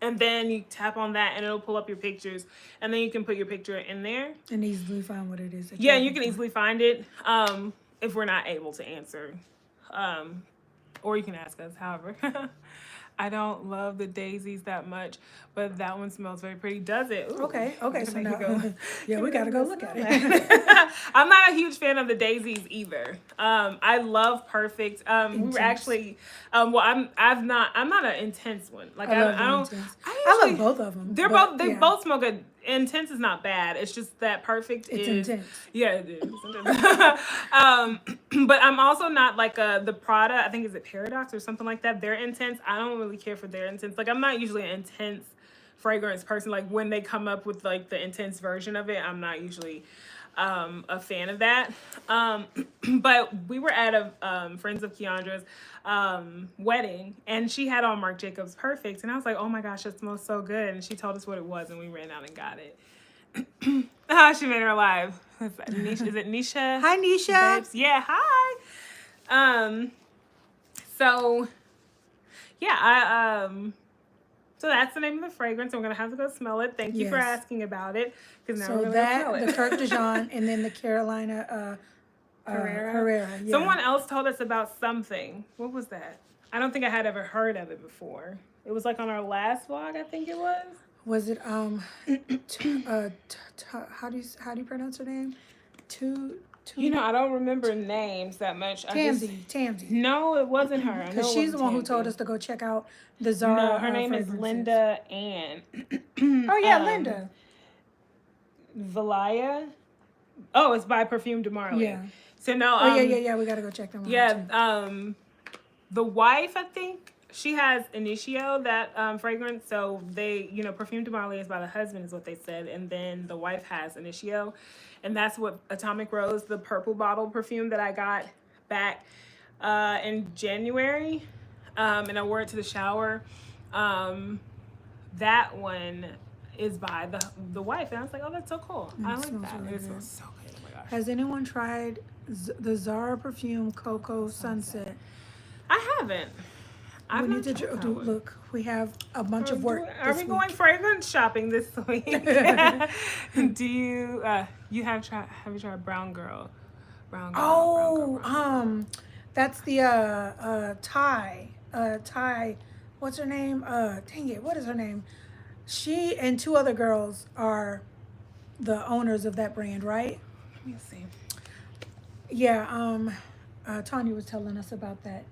And then you tap on that and it'll pull up your pictures. And then you can put your picture in there. And easily find what it is. Yeah, you can easily find it if we're not able to answer. Or you can ask us, however. I don't love the daisies that much, but that one smells very pretty. Does it? Ooh. Okay. So now, yeah, we got to go look at it. I'm not a huge fan of the daisies either. I love Perfect. We were actually, well, I'm not an intense one. Like I don't. I love both of them. They both smell good. Intense is not bad. It's just that Perfect is intense. Yeah, it is. But I'm also not like the Prada. I think is it Paradox or something like that. They're intense. I don't really care for their intense. Like I'm not usually an intense fragrance person. Like when they come up with like the intense version of it, I'm not usually a fan of that. But we were at a friends of Keandra's wedding, and she had on Marc Jacobs Perfect, and I was like, oh my gosh, it smells so good. And she told us what it was, and we ran out and got it. She made her live. Is it Nisha? Hi, Nisha. Babes? Yeah, hi. So yeah, so that's the name of the fragrance. I'm gonna have to go smell it. Thank you for asking about it, because now we're gonna smell it. The Kirk DeJean, and then the Carolina Herrera. Yeah. Someone else told us about something. What was that? I don't think I had ever heard of it before. It was like on our last vlog, I think it was. Was it how do you pronounce her name? You know, I don't remember names that much. Tamsy. No, it wasn't her. Because she's the one who told us to go check out the Zara. No, her name is Linda Ann. Oh yeah, Linda. Valaya. Oh, it's by Parfum de Marly. Yeah. So no. Yeah. We gotta go check them out. Yeah. The wife, I think. she has Initio, that fragrance. So they, Perfume de Marley is by the husband, is what they said, and then the wife has Initio, and that's what Atomic Rose, the purple bottle perfume that I got back in January, and I wore it to the shower. That one is by the wife, and I was like, oh, that's so cool. I like that. Really, it smells so good. Oh my gosh. Has anyone tried the Zara perfume Cocoa Sunset? I haven't. We need to look. We have a bunch of work. Are we going fragrance shopping this week? Do you you have you tried Brown Girl? Brown Girl. Oh, Brown Girl. That's the Thai. What's her name? Dang it, what is her name? She and two other girls are the owners of that brand, right? Let me see. Yeah, Tanya was telling us about that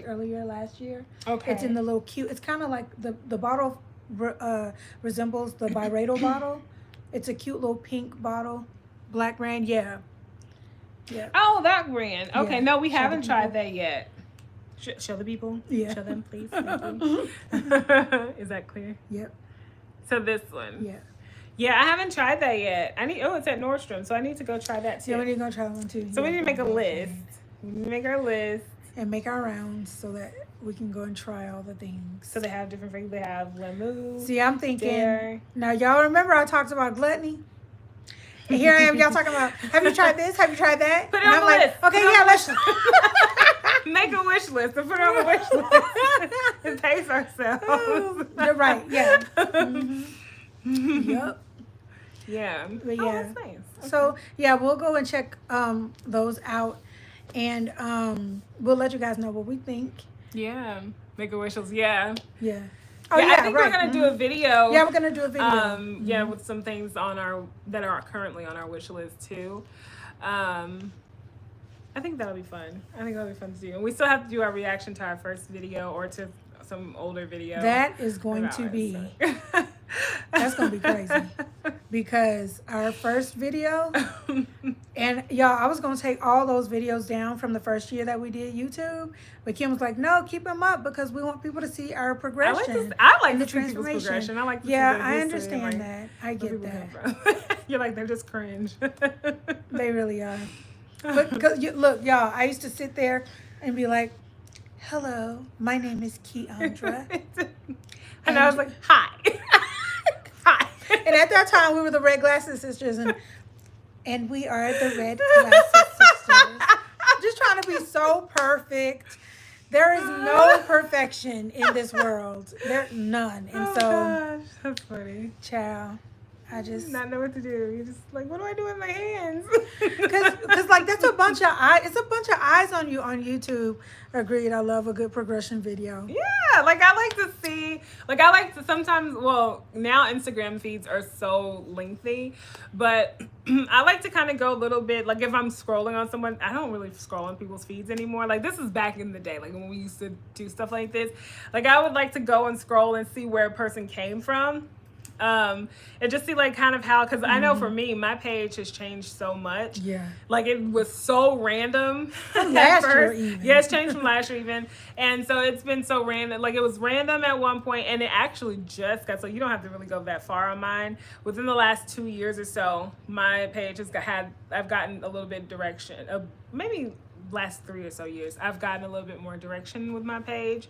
earlier last year. Okay. It's in the little cute, it's kind of like the bottle resembles the Byredo bottle. It's a cute little pink bottle, black brand, yeah. Yeah. Oh, that brand. Okay, Yeah. no, we Show haven't the tried people. that yet. Show the people. Yeah. Show them, please. Thank you. Is that clear? Yep. So this one. Yeah. Yeah, I haven't tried that yet. It's at Nordstrom, so I need to go try that too. Yeah, we need to go try one too. So we Yeah. need to make a list. We need to make our list. And make our rounds so that we can go and try all the things. So they have different fragrances. They have Lemu. See, I'm thinking, Dare. now y'all remember I talked about gluttony? And here I am, y'all talking about, have you tried this? Have you tried that? Put it And on I'm the like, list. okay, Put it yeah, on let's. Make a wish list and put it on the wish list and pace ourselves. You're right, yeah. Mm-hmm. Yep. Yeah. But Oh, yeah. that's nice. So, yeah, we'll go and check those out. And we'll let you guys know what we think. Yeah. Make a wish list. Yeah. Yeah. I think we're gonna do a video. Yeah, we're gonna do a video. Yeah, with some things that are currently on our wish list too. I think that'll be fun. I think that'll be fun to do. And we still have to do our reaction to our first video or to some older video. That is going to be. That's gonna be crazy. Because our first video, and y'all, I was gonna take all those videos down from the first year that we did YouTube, but Kim was like, "No, keep them up because we want people to see our progression." I like and to see people's progression. I like to yeah, see their I history, understand like, that. I where get people that. come from. You're like, they're just cringe. They really are. But because look, y'all, I used to sit there and be like, "Hello, my name is Keandra," and I was like, "Hi." Hi. And at that time, we were the Red Glasses Sisters, and we are the Red Glasses Sisters. Just trying to be so perfect. There is no perfection in this world. There's none. And Oh, so, gosh, that's funny. child, I just Not know what to do. You're just like, what do I do with my hands? because like that's a bunch of eyes. It's a bunch of eyes on you on YouTube. Agreed. I love a good progression video. Yeah, like I like to see, like I like to sometimes, well, now Instagram feeds are so lengthy, but I like to kind of go a little bit, like if I'm scrolling on someone, I don't really scroll on people's feeds anymore. Like this is back in the day, like when we used to do stuff like this. Like I would like to go and scroll and see where a person came from. And just see like kind of how, because I know for me, my page has changed so much. Yeah. Like it was so random at last year first. even. Yeah, it's changed from last year even. And so it's been so random. Like it was random at one point and it actually just got, so you don't have to really go that far on mine. Within the last 2 years or so, my page I've gotten a little bit direction, maybe last 3 or so years, I've gotten a little bit more direction with my page.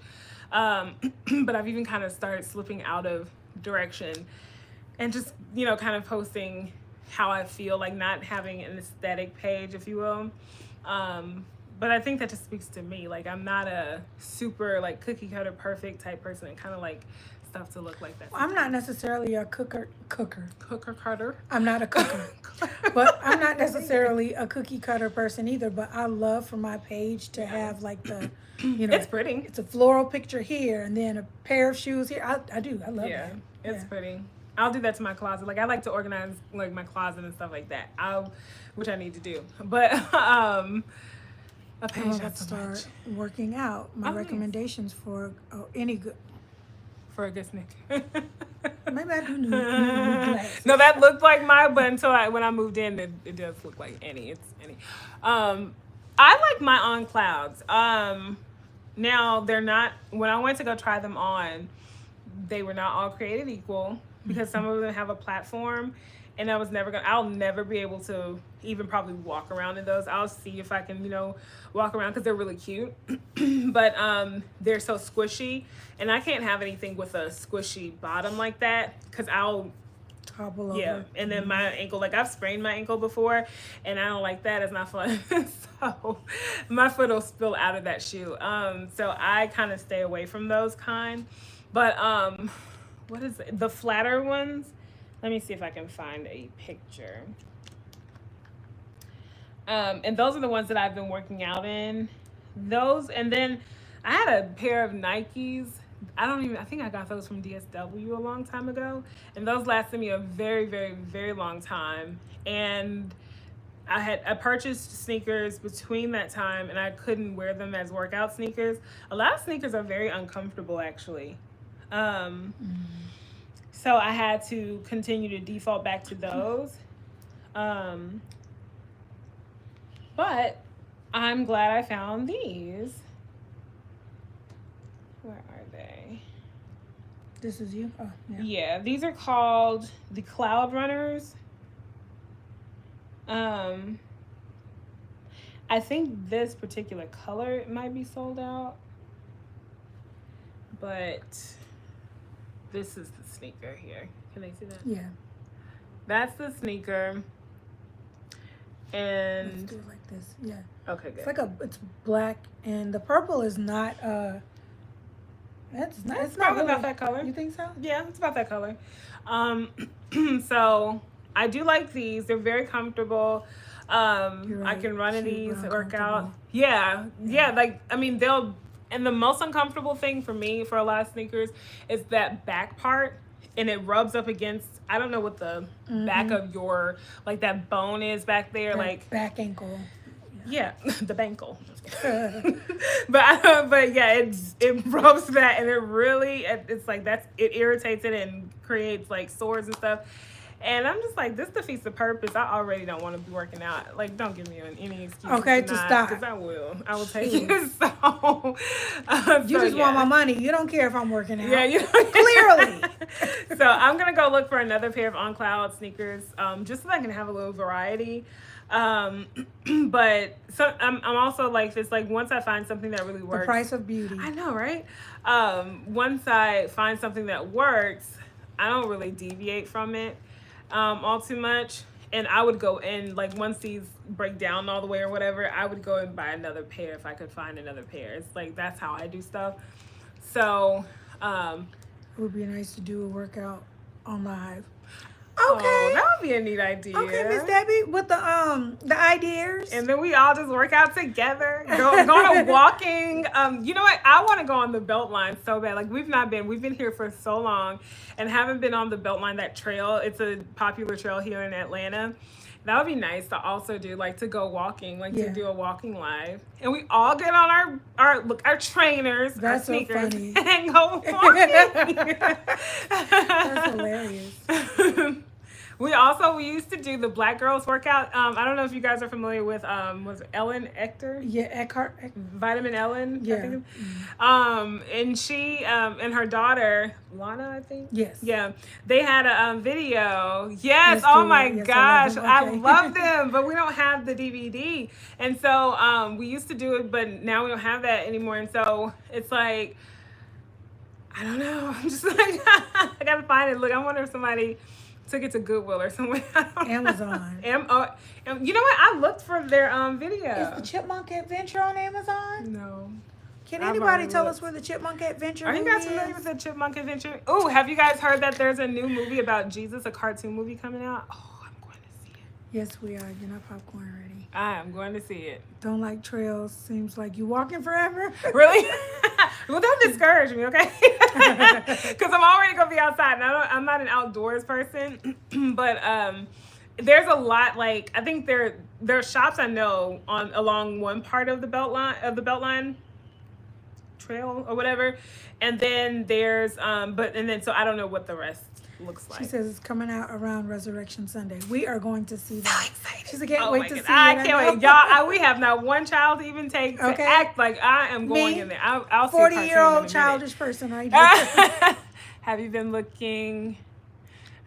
But I've even kind of started slipping out of direction and just, kind of posting how I feel, like not having an aesthetic page, if you will. But I think that just speaks to me. Like I'm not a super like cookie cutter perfect type person and kind of like stuff to look like that. I'm not necessarily a cooker. Cooker cutter. I'm not a cooker. But I'm not necessarily a cookie cutter person either. But I love for my page to have like the, It's pretty. It's a floral picture here and then a pair of shoes here. I do. I love that. It's pretty. I'll do that to my closet. Like I like to organize like my closet and stuff like that. Which I need to do. But a page I'm has about to so start much. working out. My Oh, nice. recommendations for any good. For a good snick. Maybe I do need glasses. No, that looked like mine, but when I moved in, it does look like Annie. It's Annie. I like my on clouds. Now they're not. When I went to go try them on, they were not all created equal because some of them have a platform, and I'll never be able to even probably walk around in those. I'll see if I can, walk around because they're really cute, but they're so squishy, and I can't have anything with a squishy bottom like that because I'll topple over. Yeah, and then my ankle, like I've sprained my ankle before, and I don't like that. It's not fun. So my foot will spill out of that shoe. So I kind of stay away from those kind. But what is it? The flatter ones? Let me see if I can find a picture. And those are the ones that I've been working out in. Those, and then I had a pair of Nikes. I think I got those from DSW a long time ago. And those lasted me a very, very, very long time. And I purchased sneakers between that time, and I couldn't wear them as workout sneakers. A lot of sneakers are very uncomfortable, actually. So I had to continue to default back to those. But I'm glad I found these. Where are they? This is you? Oh, yeah. Yeah, these are called the Cloud Runners. I think this particular color might be sold out. But this is the sneaker here. Can they see that? Yeah. That's the sneaker. And Let's do it like this. Yeah. okay, good. It's black, and the purple is not it's not probably really about that color. You think so? Yeah, it's about that color. So I do like these. They're very comfortable. Right. I can run in Super these, work out. uncomfortable. Yeah. Like, I mean, and the most uncomfortable thing for me for a lot of sneakers is that back part, and it rubs up against, I don't know what the back of your, like that bone is back there, That like back ankle. yeah, the bankle. but yeah, it rubs that, and it's like it irritates it and creates like sores and stuff. And I'm just like, this defeats the purpose. I already don't want to be working out. Like, don't give me any excuse. Okay, to stop. Because I will take it. So, You just want my money. You don't care if I'm working out. Yeah, Clearly. So I'm gonna go look for another pair of On Cloud sneakers, just so I can have a little variety. But so I'm also like this. Like once I find something that really works, The price of beauty. I know, right? Once I find something that works, I don't really deviate from it all too much. And I would go in, like once these break down all the way or whatever, I would go and buy another pair if I could find another pair. It's like that's how I do stuff. So It would be nice to do a workout on live. Okay. Oh, that would be a neat idea. Okay, Miss Debbie, with the ideas. And then we all just work out together. Go on a walking. You know what? I want to go on the Beltline so bad. Like we've been here for so long and haven't been on the Beltline, that trail. It's a popular trail here in Atlanta. That would be nice to also do, like to go walking, like to do a walking live. And we all get on our trainers, That's our sneakers, so funny. and go walking. That's hilarious. We used to do the Black Girls workout. I don't know if you guys are familiar with was it Ellen Ecter? Yeah, Eckhart. Vitamin Ellen. Yeah. I think. And she and her daughter Lana, I think. Yes. Yeah, they had a video. Yes. Let's Oh do my it. Yes, gosh, I okay. love them, but we don't have the DVD. And so we used to do it, but now we don't have that anymore. And so it's like, I don't know. I'm just like I gotta find it. Look, I wonder if somebody took it to Goodwill or somewhere. Amazon. You know what? I looked for their video. Is the Chipmunk Adventure on Amazon? No. Can I've anybody already tell looked. us where the Chipmunk Adventure Are you movie guys familiar is? with the Chipmunk Adventure? Oh, have you guys heard that there's a new movie about Jesus, a cartoon movie coming out? Oh, I'm going to see it. Yes, we are. You're not popcorn ready. I am going to see it. Don't like trails. Seems like you walking forever. Really? Well, don't discourage me, okay? Because I'm already going to be outside. And I'm not an outdoors person. But there's a lot, like, I think there are shops I know along one part of the Beltline trail or whatever. And then there's, so I don't know what the rest. looks like. She says it's coming out around Resurrection Sunday. We are going to see that. So excited. She's like, can't wait to see it. I can't wait. Y'all, we have not one child to even take to act like I am going in there. I'll see 40-year-old childish person right here. Have you been looking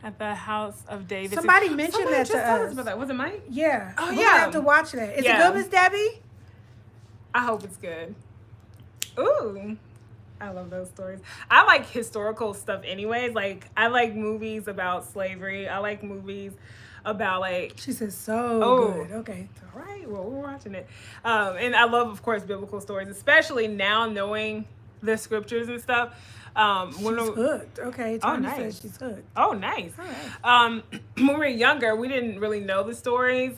at the House of David? Somebody mentioned that to us. About that. Was it Mike? Yeah. Oh, We're gonna have to watch that. Is it good, Miss Debbie? I hope it's good. Ooh. I love those stories. I like historical stuff anyways. Like, I like movies about slavery. I like movies about, like... She says good. Okay. All right. Well, we're watching it. And I love, of course, biblical stories, especially now knowing the scriptures and stuff. She's hooked. Okay. Tony says she's hooked. Oh, nice. All right. When we were younger, we didn't really know the stories.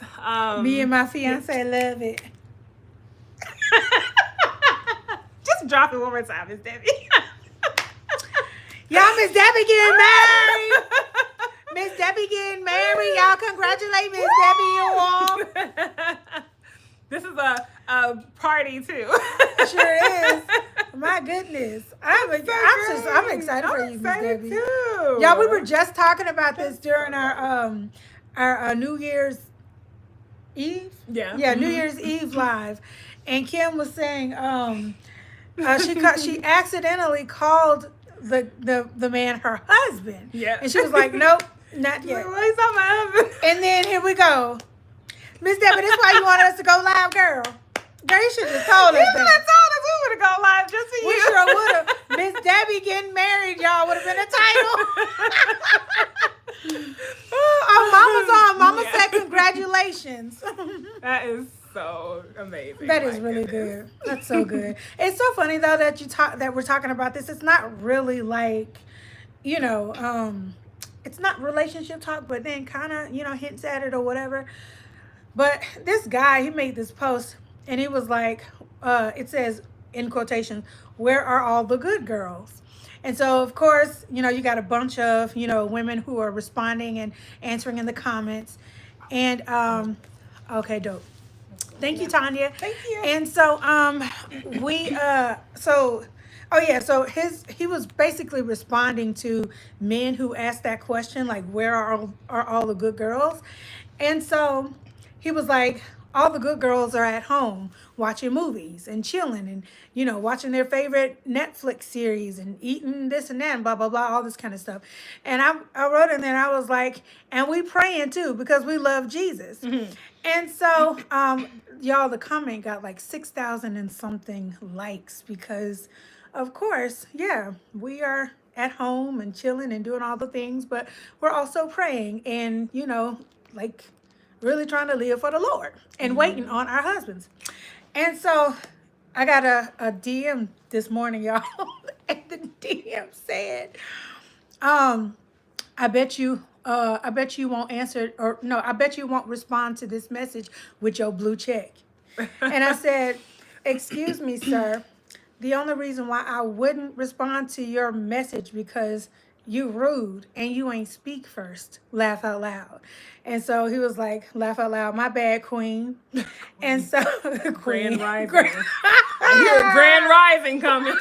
Me and my fiance love it. Just drop it one more time, Miss Debbie. Y'all, Miss Debbie getting married. Miss Debbie getting married. Y'all congratulate Miss Debbie, you all. This is a party too. It sure is. My goodness. I'm excited for you, Miss Debbie. Too. Y'all, we were just talking about this during our New Year's Eve. Yeah. Yeah, New Year's Eve live. And Kim was saying she accidentally called the man her husband. Yeah. And she was like, nope, not yet. Well, he's not my husband. And then here we go. Miss Debbie, this is why you wanted us to go live, girl. Girl, you should have told us You should that. have told us we would have gone live just for you. We sure would have. Miss Debbie getting married, y'all, would have been a title. Mama's on. Mama said congratulations. That is so amazing. That is really good. That's so good. It's so funny though that that we're talking about this. It's not really like, it's not relationship talk, but then kind of, hints at it or whatever. But this guy, he made this post and he was like, it says in quotation, "Where are all the good girls?" And so, of course, you got a bunch of, women who are responding and answering in the comments. And, okay, dope. Thank you, Tanya. Thank you. And so, he was basically responding to men who asked that question, like, where are all the good girls? And so he was like, all the good girls are at home watching movies and chilling and, watching their favorite Netflix series and eating this and that and blah, blah, blah, all this kind of stuff. And I wrote in there, I was like, and we praying too because we love Jesus. Mm-hmm. And so, y'all, the comment got like 6,000 and something likes because, of course, yeah, we are at home and chilling and doing all the things, but we're also praying and, really trying to live for the Lord and waiting on our husbands. And so I got a DM this morning, y'all. And the DM said, I bet you won't answer, or no, I bet you won't respond to this message with your blue check. And I said, excuse me, sir. The only reason why I wouldn't respond to your message because you rude and you ain't speak first. Laugh out loud. And so he was like, laugh out loud. My bad, queen. And so Grand Rising. I hear a Grand Rising coming.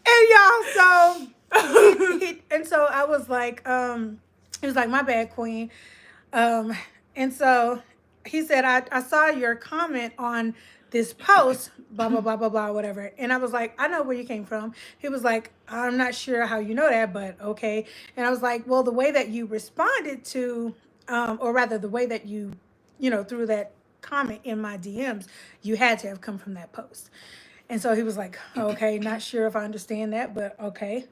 And y'all, and so I was like, he was like, my bad, queen. And so he said, I saw your comment on this post, blah, blah, blah, blah, blah, whatever. And I was like, I know where you came from. He was like, I'm not sure how you know that, but okay. And I was like, well, the way that you responded to, or rather the way that you threw that comment in my DMs, you had to have come from that post. And so he was like, okay, not sure if I understand that, but okay.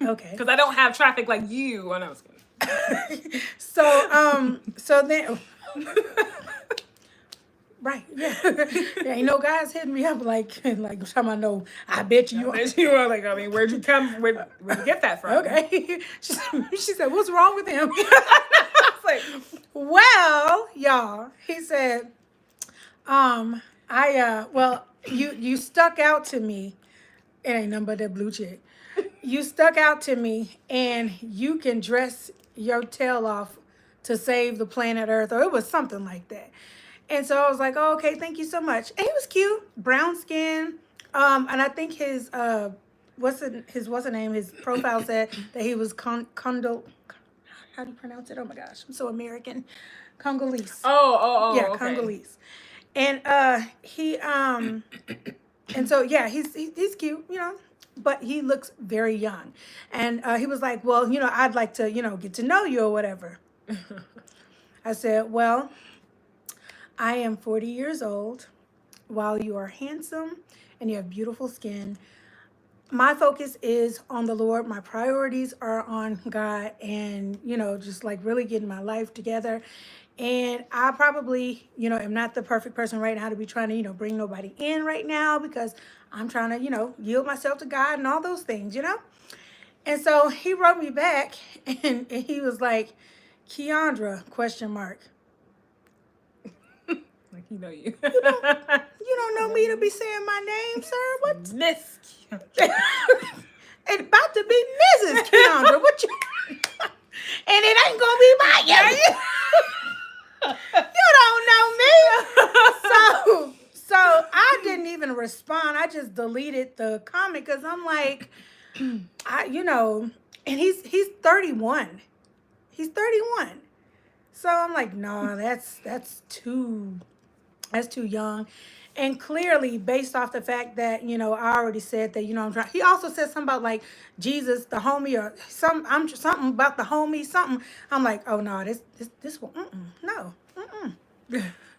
Okay. Because I don't have traffic like you. I know it's good. So then... Right, yeah. Ain't no guys hitting me up like time I know, I bet you are. Like, I mean, where'd you get that from? Okay. She said, what's wrong with him? I was like, well, y'all, he said, you stuck out to me. It ain't nothing but that blue chick. You stuck out to me and you can dress your tail off to save the planet Earth, or it was something like that. And so I was like, oh, okay, thank you so much. And he was cute, brown skin. And I think what's the name? His profile said that he was how do you pronounce it? Oh my gosh, I'm so American. Congolese. Yeah, Okay. Congolese. And and so yeah, he's cute, but he looks very young. And he was like, well, I'd like to, get to know you or whatever. I said, well, I am 40 years old. While you are handsome and you have beautiful skin, my focus is on the Lord. My priorities are on God and, just like really getting my life together. And I probably, am not the perfect person right now to be trying to, bring nobody in right now because I'm trying to, yield myself to God and all those things. And so he wrote me back and he was like, Keandra, question mark. Like, you. You don't know me to be saying my name, sir? What? Miss. It's about to be Mrs. Keandra. What you? And it ain't gonna be my You don't know me. So I didn't even respond. I just deleted the comment because I'm like, and he's 31. He's 31. So I'm like, no, that's too young. And clearly, based off the fact that, I already said that, I'm trying. He also said something about like Jesus, the homie, or something about the homie, something. I'm like, oh no, this one, no,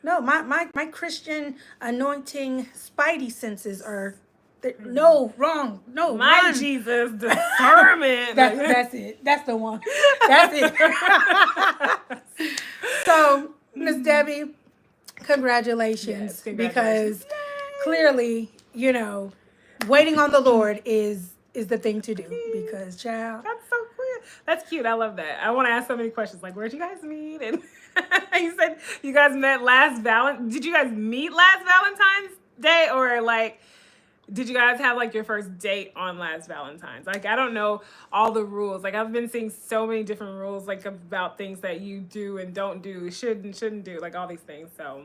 no, my Christian anointing spidey senses are, no, wrong, no, My run. Jesus, discernment. That's it. That's the one. That's it. So, Miss Debbie, congratulations, because clearly, waiting on the Lord is the thing to do. Because, child, that's so cool. That's cute. I love that. I want to ask so many questions. Like, where'd you guys meet? And you said you guys met Did you guys meet last Valentine's Day, or like, did you guys have like your first date on last Valentine's? Like, I don't know all the rules. Like, I've been seeing so many different rules, like about things that you do and don't do, should and shouldn't do, like all these things. So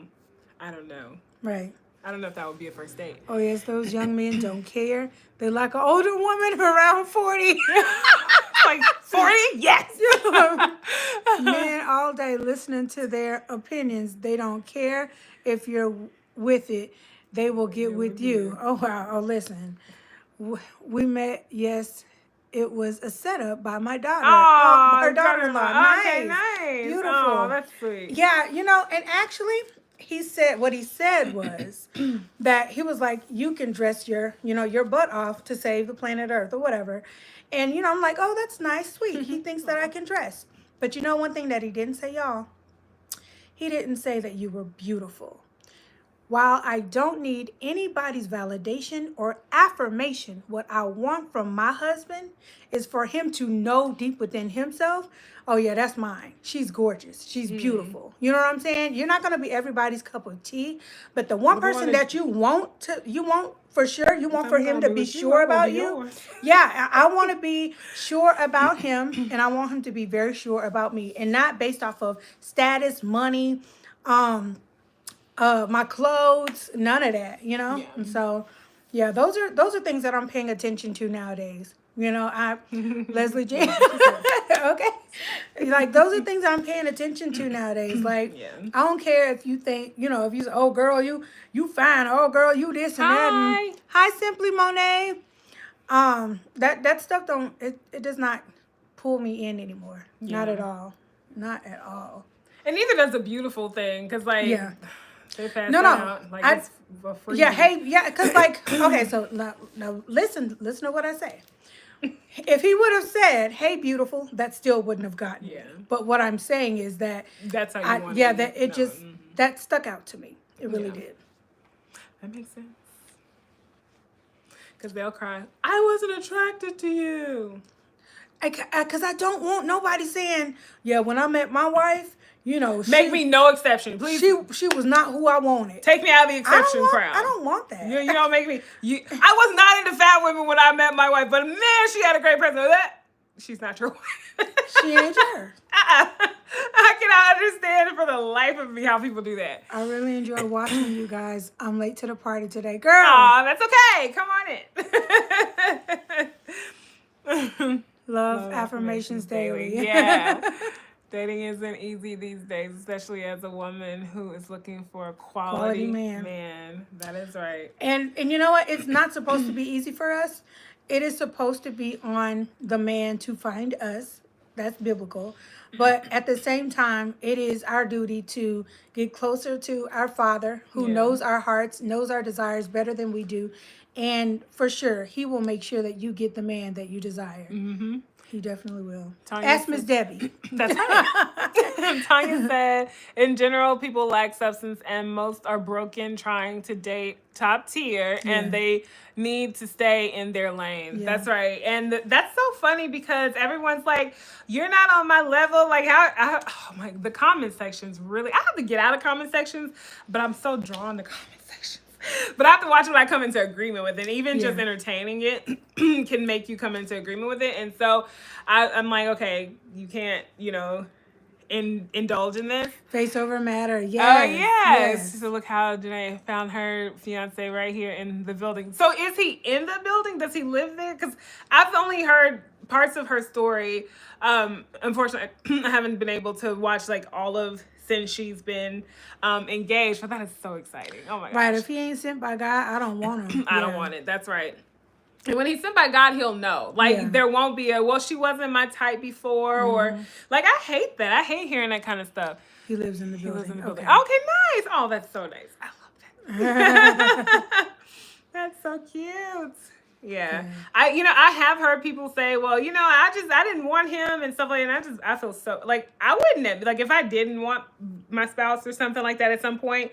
I don't know. right. I don't know if that would be a first date. Oh, yes, those young men don't care. They're like an older woman around 40. Like 40? Yes. Men all day listening to their opinions. They don't care if you're with it. They will get with you. Oh, wow. Oh, listen. We met, yes, it was a setup by my daughter. Her daughter-in-law. Okay, nice. Beautiful. Oh, that's sweet. Yeah, and actually, what he said was that he was like, you can dress your butt off to save the planet Earth or whatever. And, I'm like, oh, that's nice, sweet. He thinks that I can dress. But one thing that he didn't say, y'all, he didn't say that you were beautiful. While I don't need anybody's validation or affirmation, what I want from my husband is for him to know deep within himself, oh yeah, that's mine. She's gorgeous. She's beautiful. You know what I'm saying? You're not going to be everybody's cup of tea, but the one person that you want for sure, you want for him to be sure about you. Yeah, I want to be sure about him, and I want him to be very sure about me, and not based off of status, money, my clothes, none of that, Yeah. And so, yeah, those are things that I'm paying attention to nowadays. Leslie J. Okay, like those are things that I'm paying attention to nowadays. Like, I don't care if you think, if you say, oh girl, you fine, oh girl, you this and that. And, hi, Simply Monet. That stuff it does not pull me in anymore. Yeah. Not at all. Not at all. And neither does a beautiful thing, because like. Yeah. No. Like because like, okay, so now listen to what I say. If he would have said, "Hey, beautiful," that still wouldn't have gotten me. But what I'm saying is that that's how you want it. Yeah, that it just that stuck out to me. It really did. That makes sense. Because they'll cry, "I wasn't attracted to you." Because I don't want nobody saying, "Yeah, when I met my wife." Make me no exception, please. She was not who I wanted. Take me out of the exception crowd. I don't want that. You don't make me. I was not into fat women when I met my wife, but man, she had a great presence. She's not your wife. She ain't yours. I cannot understand for the life of me how people do that. I really enjoy watching you guys. I'm late to the party today. Girl. Aw, that's okay. Come on in. Love affirmations daily. Yeah. Dating isn't easy these days, especially as a woman who is looking for a quality man. That is right. And you know what? It's not supposed to be easy for us. It is supposed to be on the man to find us. That's biblical. But at the same time, it is our duty to get closer to our Father who knows our hearts, knows our desires better than we do. And for sure, he will make sure that you get the man that you desire. Mm-hmm. He definitely will. Ask Miss Debbie. That's right. Tanya said, in general, people lack substance and most are broken trying to date top tier and they need to stay in their lane. That's right. And that's so funny because everyone's like, you're not on my level. Like, the comment sections really, I have to get out of comment sections, but I'm so drawn to comment sections. But I have to watch what I come into agreement with. And even just entertaining it can make you come into agreement with it. And so I'm like, okay, you can't, indulge in this. Face over matter. Yes. Oh, yes. So look how Janae found her fiance right here in the building. So is he in the building? Does he live there? Because I've only heard parts of her story. Unfortunately, I haven't been able to watch like all of since she's been engaged, but that is so exciting. Oh my gosh. Right, if he ain't sent by God, I don't want him. I don't want it. That's right. And when he's sent by God, he'll know. Like, there won't be she wasn't my type before, or, like, I hate that. I hate hearing that kind of stuff. He lives in the building. Okay, nice. Oh, that's so nice. I love that. That's so cute. Yeah. I have heard people say, well, I didn't want him and stuff like that. And I feel so, like, I wouldn't have, like, if I didn't want my spouse or something like that at some point,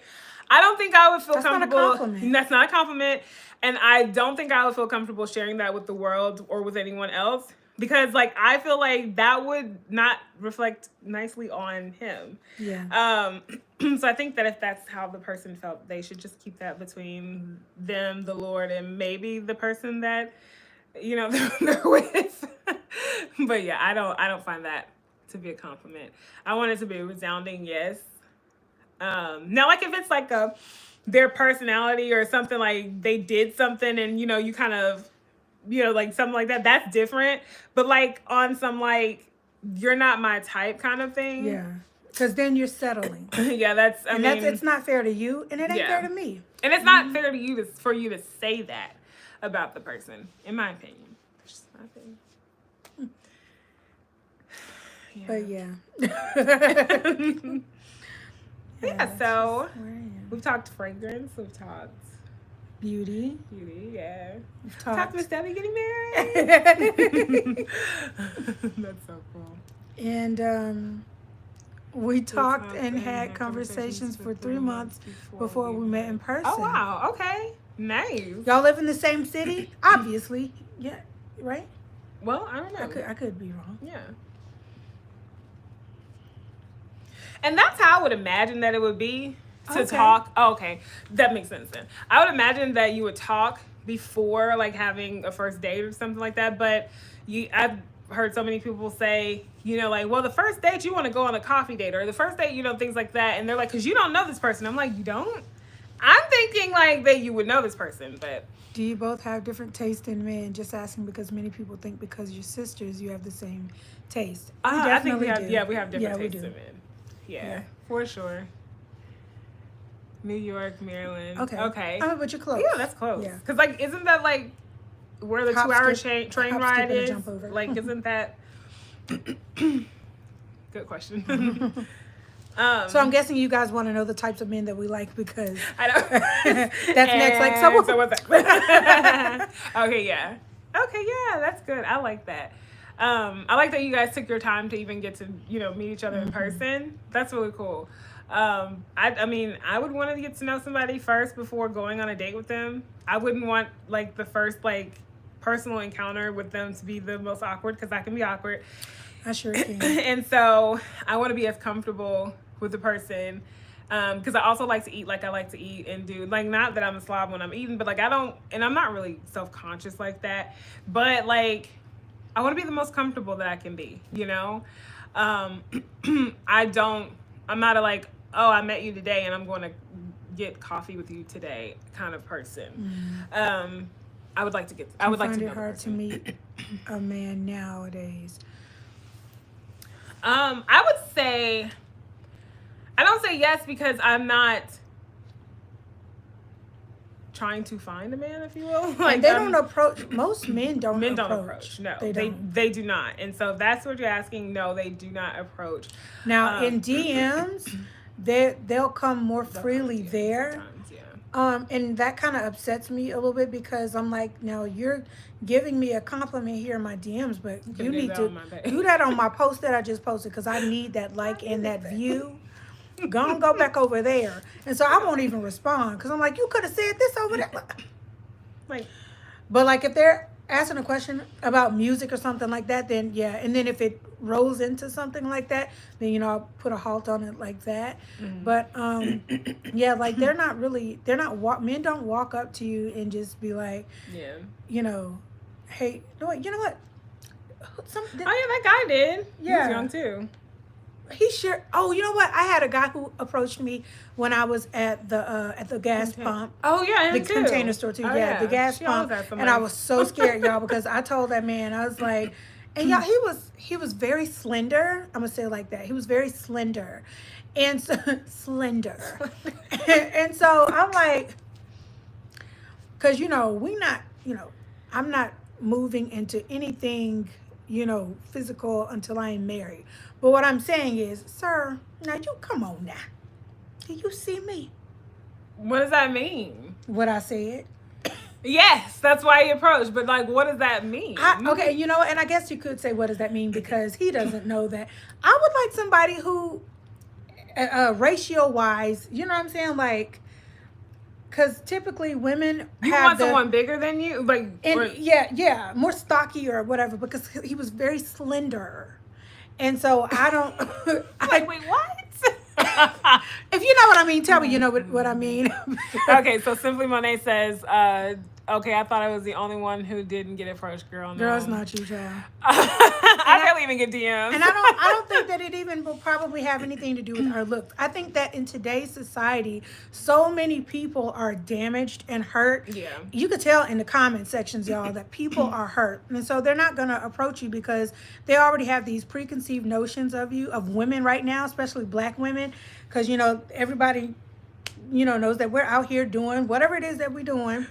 I don't think I would feel comfortable. Not a compliment. That's not a compliment. And I don't think I would feel comfortable sharing that with the world or with anyone else. Because, like, I feel like that would not reflect nicely on him. Yeah. So I think that if that's how the person felt, they should just keep that between them, the Lord, and maybe the person that, they're with. But yeah, I don't find that to be a compliment. I want it to be a resounding yes. Now, like, if it's like their personality or something, like they did something and, you kind of, like something like that, that's different. But like on some, like, you're not my type kind of thing. Yeah. Because then you're settling. Yeah, it's not fair to you, and it ain't fair to me. And it's not fair to you for you to say that about the person, in my opinion. It's just my opinion. But yeah, so we've talked fragrance, we've talked beauty, yeah. We've talked Miss Debbie getting married. That's so cool. And we talked and had conversations for 3 months before we met in person. Oh, wow. Okay. Nice. Y'all live in the same city? Obviously. Yeah. Right? Well, I don't know. I could be wrong. Yeah. And that's how I would imagine that it would be to talk. Oh, okay. That makes sense then. I would imagine that you would talk before, like, having a first date or something like that. But I've heard so many people say, like, well, the first date you want to go on a coffee date, or the first date, things like that. And they're like, because you don't know this person. I'm like, you don't? I'm thinking, like, that you would know this person, but. Do you both have different taste in men? Just asking because many people think because you're sisters, you have the same taste. I think we have different tastes in men. Yeah, for sure. New York, Maryland. Okay. But you're close. Yeah, that's close. Yeah. Because, like, isn't that, like, where the 2-hour train ride is? Like, isn't that... Good question. So I'm guessing you guys want to know the types of men that we like because... I know. That's next. Like, so what's that? Okay, yeah. Okay, yeah, that's good. I like that. I like that you guys took your time to even get to, meet each other in person. That's really cool. I mean, I would want to get to know somebody first before going on a date with them. I wouldn't want, like, the first, like, personal encounter with them to be the most awkward, because I can be awkward. I sure can. And so I want to be as comfortable with the person, because I also like to eat like I like to eat and do, like, not that I'm a slob when I'm eating, but, like, and I'm not really self-conscious like that, but, like, I want to be the most comfortable that I can be, I'm not a like, oh, I met you today and I'm going to get coffee with you today kind of person. I would like to get. I would like to know. Find it hard to meet a man nowadays. I would say. I don't say yes because I'm not trying to find a man, if you will. Like and they don't approach. Most men don't. Men don't approach. No, don't. They do not. And so if that's what you're asking, no, they do not approach. Now in DMs, they'll come more freely there. Sometimes, yeah. And that kind of upsets me a little bit because I'm like, now you're giving me a compliment here in my DMs, but you need to do that on my post that I just posted because I need that like and that view. Go back over there. And so I won't even respond because I'm like, you could have said this over there. Like, but like if they're asking a question about music or something like that, then yeah. And then if it rolls into something like that, then I'll put a halt on it like that. But yeah, like men don't walk up to you and just be like, hey, you know what? Oh yeah, that guy did. Yeah. He was young too. He sure. Oh, you know what? I had a guy who approached me when I was at the gas pump. Oh yeah, the container store too. Yeah, the gas pump. And I was so scared, y'all, because I told that man, I was like, and y'all, he was very slender. I'm gonna say it like that. He was very slender, and so slender, and so I'm like, because I'm not moving into anything physical until I am married. But what I'm saying is, sir, now you come on now. Do you see me? What does that mean? What I said? Yes, that's why he approached. But like, what does that mean? Okay, and I guess you could say, what does that mean? Because he doesn't know that. I would like somebody who, ratio-wise, you know what I'm saying? Like, because typically women want someone bigger than you? Yeah, more stocky or whatever, because he was very slender. And so I don't. Wait, what? If you know what I mean, tell me you know what I mean. Okay, so Simply Monet says, okay, I thought I was the only one who didn't get approached, girl. No. Girl, it's not you, child. I barely even get DMs. And I don't think that it even will probably have anything to do with our looks. I think that in today's society, so many people are damaged and hurt. Yeah. You could tell in the comment sections, y'all, that people are hurt. And so they're not going to approach you because they already have these preconceived notions of you, of women right now, especially black women. Because, everybody, knows that we're out here doing whatever it is that we're doing.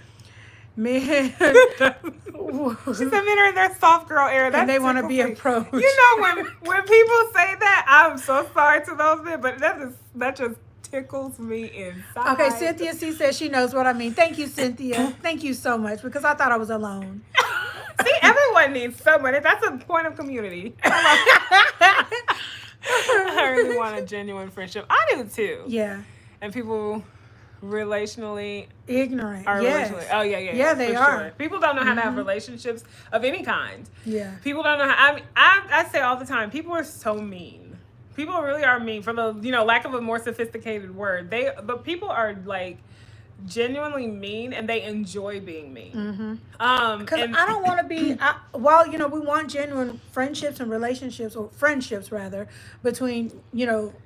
Man. She said men are in their soft girl era. And they want to be approached. When people say that, I'm so sorry to those men, but that just tickles me inside. Okay, Cynthia C says she knows what I mean. Thank you, Cynthia. Thank you so much, because I thought I was alone. See, everyone needs someone. That's a point of community. I really want a genuine friendship. I do too. Yeah. And people relationally ignorant. Yes. Oh yeah. Yeah, they are. Sure. People don't know how to have relationships of any kind. Yeah. People don't know how. I say all the time, people are so mean. People really are mean. For the lack of a more sophisticated word, but people are like genuinely mean, and they enjoy being mean. Because I don't want to be. While we want genuine friendships and relationships, or friendships rather, between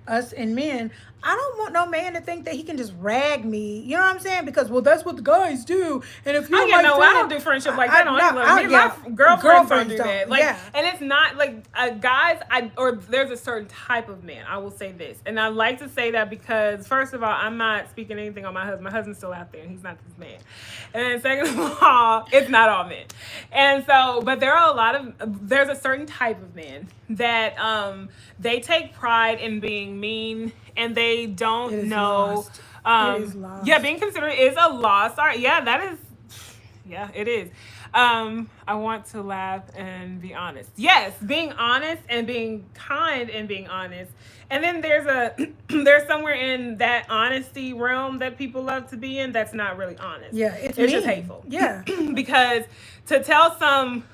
us and men. I don't want no man to think that he can just rag me. You know what I'm saying? Because that's what the guys do. And if you're I don't do friendship like that. My girlfriends don't do that. And it's not like guys. Or there's a certain type of man. I will say this, and I like to say that because first of all, I'm not speaking anything on my husband. My husband's still out there, and he's not this man. And then second of all, it's not all men. And so, but there are there's a certain type of man that they take pride in being mean. And they don't know. It is lost. Yeah, being considerate is a loss. Sorry. Yeah, that is. Yeah, it is. I want to laugh and be honest. Yes, being honest and being kind and being honest. And then there's somewhere in that honesty realm that people love to be in that's not really honest. Yeah, it's just hateful. Yeah, because to tell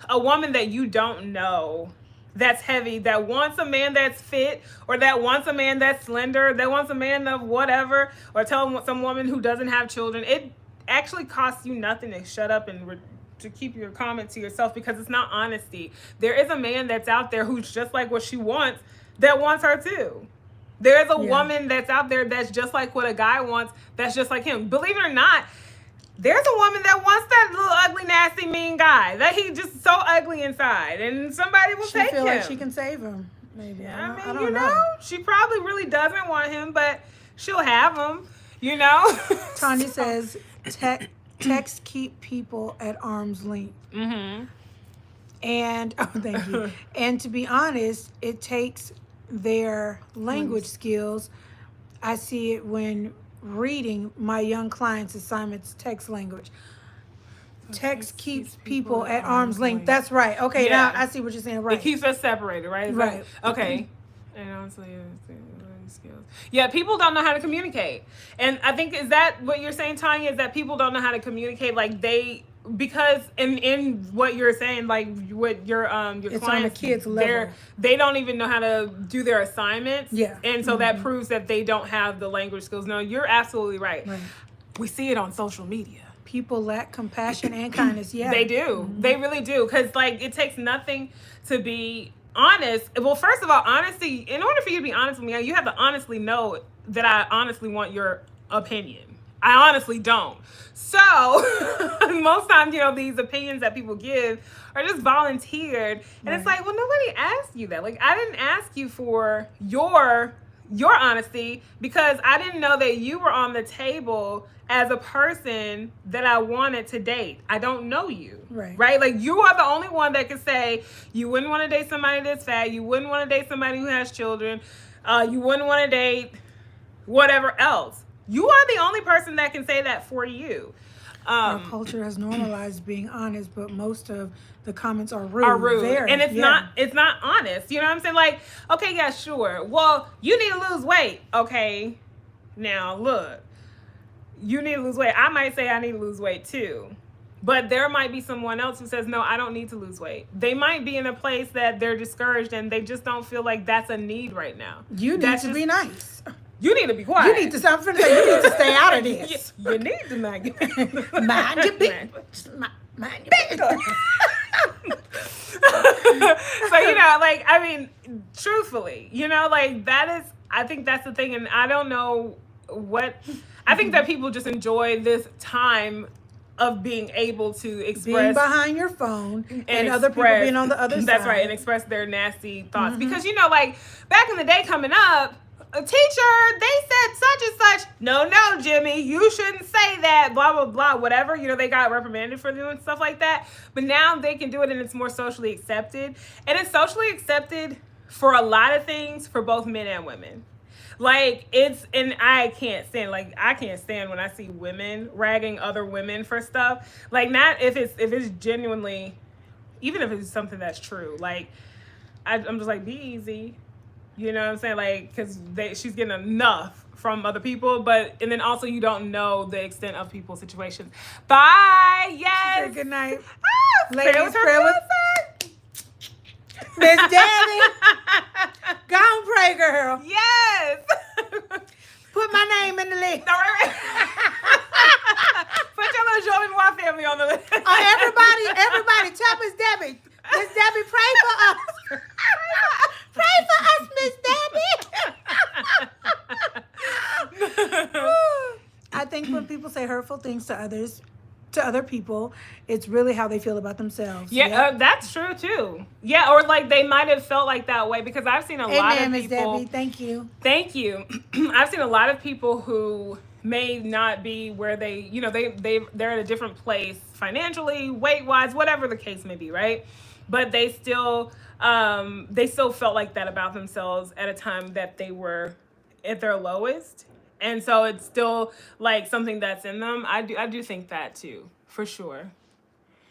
a woman that you don't know. That's heavy, that wants a man that's fit, or that wants a man that's slender, that wants a man of whatever, or tell some woman who doesn't have children, it actually costs you nothing to shut up and to keep your comment to yourself, because it's not honesty. There is a man that's out there who's just like what she wants, that wants her too. There's a Yeah. woman that's out there that's just like what a guy wants, that's just like him. Believe it or not, there's a woman that wants that little ugly, nasty, mean guy. That he just so ugly inside. And somebody will She take feel him. like she can save him. Maybe. I I mean, don't know. she probably really doesn't want him, but she'll have him, you know? Tanya says, text keep people at arm's length. Mm-hmm. And, oh, thank you. And to be honest, it takes their language skills. I see it when reading my young clients' assignments text language. Text keeps people at arm's length. That's right. Okay, Yeah. now I see what you're saying. Right. It keeps us separated, right? Right. Okay. And honestly, skills. Yeah, people don't know how to communicate. And I think, is that what you're saying, Tanya? Is that people don't know how to communicate? Like because in what you're saying, like what your It's clients, on the kids' level. they don't even know how to do their assignments. Yeah. And so that proves that they don't have the language skills. No, you're absolutely right. We see it on social media. People lack compassion and kindness. Yeah. They do. They really do. Because, like, it takes nothing to be honest. Well, first of all, honesty, in order for you to be honest with me, you have to honestly know that I honestly want your opinion. I honestly don't. So, most times, these opinions that people give are just volunteered. And it's like, well, nobody asked you that. Like, I didn't ask you for your honesty because I didn't know that you were on the table as a person that I wanted to date. I don't know you. Right? Like, you are the only one that can say you wouldn't want to date somebody that's fat. You wouldn't want to date somebody who has children. You wouldn't want to date whatever else. You are the only person that can say that for you. Our culture has normalized being honest, but most of the comments are rude. Very, and it's not honest. You know what I'm saying? Like, okay, yeah, sure. Well, you need to lose weight. Okay, now look, you need to lose weight. I might say I need to lose weight too. But there might be someone else who says, no, I don't need to lose weight. They might be in a place that they're discouraged and they just don't feel like that's a need right now. You need to be nice. You need to be quiet. You need to stop. You need to stay out of this. You need to mind your mind your business. Mind your business. So, like, I mean, truthfully, like, that is, I think that's the thing. And I don't know I think that people just enjoy this time of being able to express. Being behind your phone and other people being on the other side. That's right. And express their nasty thoughts. Because, like, back in the day coming up, a teacher, they said such and such. No, Jimmy, you shouldn't say that, blah, blah, blah, whatever. They got reprimanded for doing stuff like that. But now they can do it and it's more socially accepted. And it's socially accepted for a lot of things for both men and women. Like, and I can't stand when I see women ragging other women for stuff. Like, not if it's genuinely, even if it's something that's true. Like, I'm just like, be easy. You know what I'm saying? Like, because she's getting enough from other people, and then also you don't know the extent of people's situations. Bye. Yes. Say good night. Ladies, pray with Miss Debbie. Go on, pray, girl. Yes. Put my name in the list. All right. Put your little Jolie Noire family on the list. Everybody, tell Miss Debbie. Miss Debbie, pray for us. Pray for us, Miss Debbie. I think when people say hurtful things to other people, it's really how they feel about themselves. Yeah, that's true too. Yeah, or like they might have felt like that way because I've seen a lot of Miss people. Debbie, thank you. Thank you. I've seen a lot of people who may not be where they're at a different place financially, weight-wise, whatever the case may be, right? But they still felt like that about themselves at a time that they were at their lowest. And so it's still like something that's in them. I do think that too, for sure.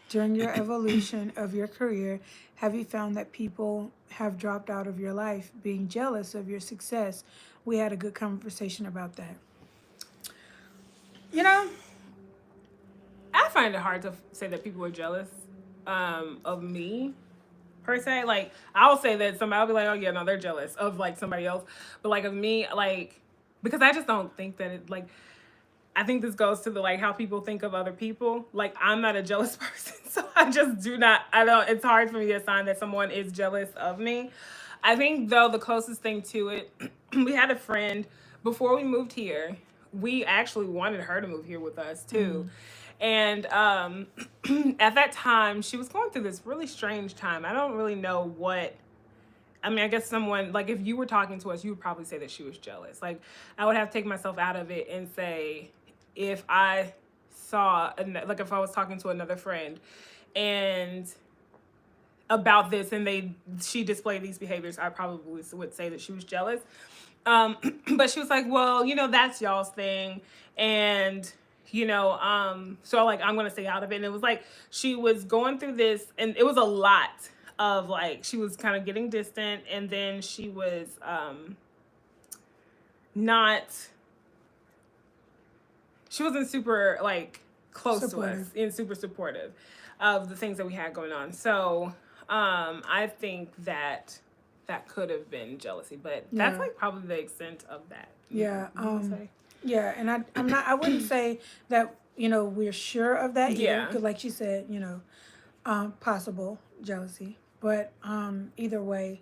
During your evolution of your career, have you found that people have dropped out of your life being jealous of your success? We had a good conversation about that. I find it hard to say that people are jealous of me per se. Like, I'll say that I'll be like, oh yeah, no, they're jealous of like somebody else. But like of me, like, because I just don't think that it, like, I think this goes to the, like, how people think of other people. Like, I'm not a jealous person, so I just it's hard for me to assign that someone is jealous of me. I think though the closest thing to it, we had a friend before we moved here. We actually wanted her to move here with us too. And at that time, she was going through this really strange time. I don't really know what. I mean, I guess someone, like, if you were talking to us, you would probably say that she was jealous. Like, I would have to take myself out of it and say, if I saw, like, if I was talking to another friend and about this and she displayed these behaviors, I probably would say that she was jealous. But she was like, well, that's y'all's thing. And, so like, I'm going to stay out of it. And it was like, she was going through this and it was a lot of like, she was kind of getting distant. And then she was, she wasn't super like close Supportive. to us and super supportive of the things that we had going on. So, I think that could have been jealousy, but that's like probably the extent of that. Yeah. Yeah. And I wouldn't say that, we're sure of that either. Yeah. Because like she said, possible jealousy. But either way,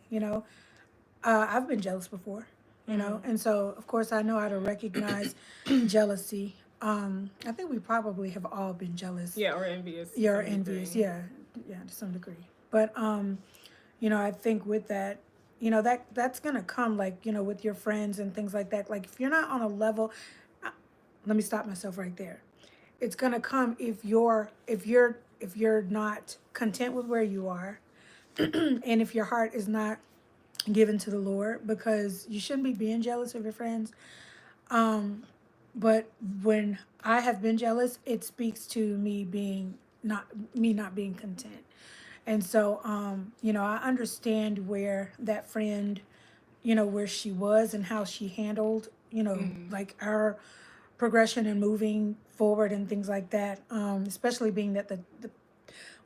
I've been jealous before, and so of course I know how to recognize jealousy. I think we probably have all been jealous. Yeah, or envious. Yeah, or envious. Yeah, to some degree. But I think with that, that's gonna come like with your friends and things like that. Like if you're not on a level, let me stop myself right there. It's gonna come if you're not content with where you are, and if your heart is not given to the Lord, because you shouldn't be being jealous of your friends. But when I have been jealous, it speaks to me not being content. And so, I understand where that friend, where she was and how she handled, like our progression and moving forward and things like that. Especially being that the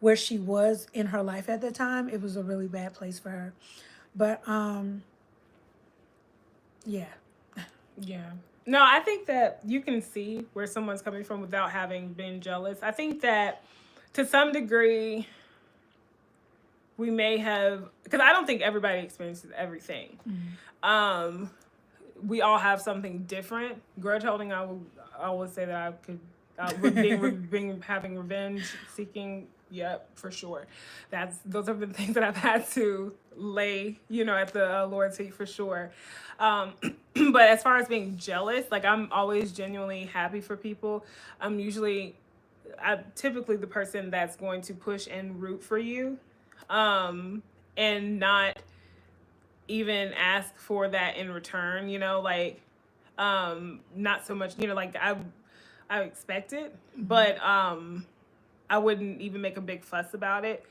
where she was in her life at the time, it was a really bad place for her. But yeah. Yeah. No, I think that you can see where someone's coming from without having been jealous. I think that to some degree, we may have, because I don't think everybody experiences everything. We all have something different. Grudge holding, I would say that I could, having revenge seeking. Yep, for sure. Those have been things that I've had to lay, at the Lord's feet for sure. But as far as being jealous, like I'm always genuinely happy for people. I'm typically the person that's going to push and root for you, and not even ask for that in return. Like, not so much. Like I expect it, but I wouldn't even make a big fuss about it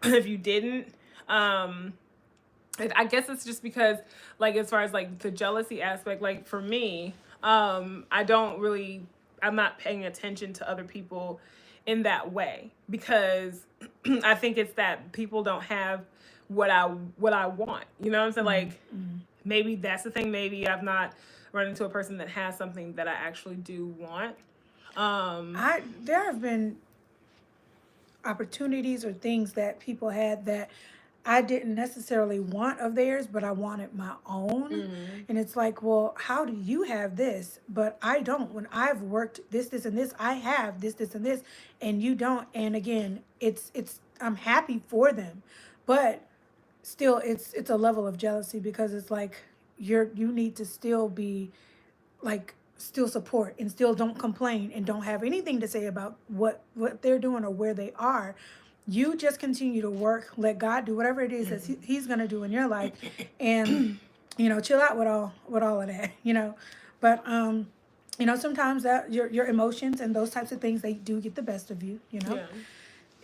if you didn't. I guess it's just because, like, as far as like the jealousy aspect, like for me, I'm not paying attention to other people in that way, because I think it's that people don't have what I want. You know what I'm saying? Like, maybe that's the thing. Maybe I've not run into a person that has something that I actually do want. There have been opportunities or things that people had that I didn't necessarily want of theirs, but I wanted my own. And it's like, well, how do you have this, but I don't? When I've worked this, and this, I have this, and this, and you don't. And again, I'm happy for them, but still, it's a level of jealousy, because it's like you need to still be like, still support and still don't complain and don't have anything to say about what they're doing or where they are. You just continue to work, let God do whatever it is that he's going to do in your life, and chill out with all of that, but sometimes that your emotions and those types of things, they do get the best of you. Yeah.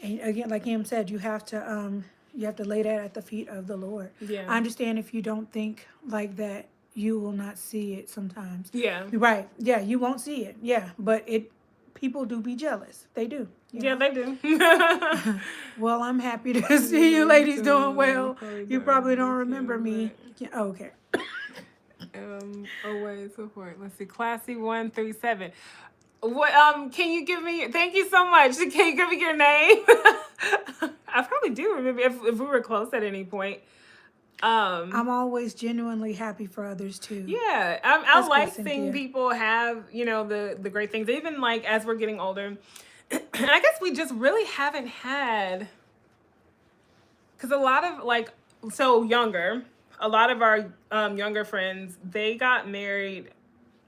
And again, like him said, you have to lay that at the feet of the Lord. Yeah. I understand if you don't think like that, you will not see it sometimes. Yeah. Right. Yeah, you won't see it. Yeah, but people do be jealous. They do. Yeah, they do. Well, I'm happy to see you ladies doing well. You probably don't remember me. Yeah, okay. Always support. Let's see. Classy 137. What? Can you give me? Thank you so much. Can you give me your name? I probably do remember if we were close at any point. I'm always genuinely happy for others too. Yeah, I That's good, like seeing Cynthia. people have, the great things. Even like as we're getting older, and I guess we just really haven't had, because a lot of a lot of our younger friends, they got married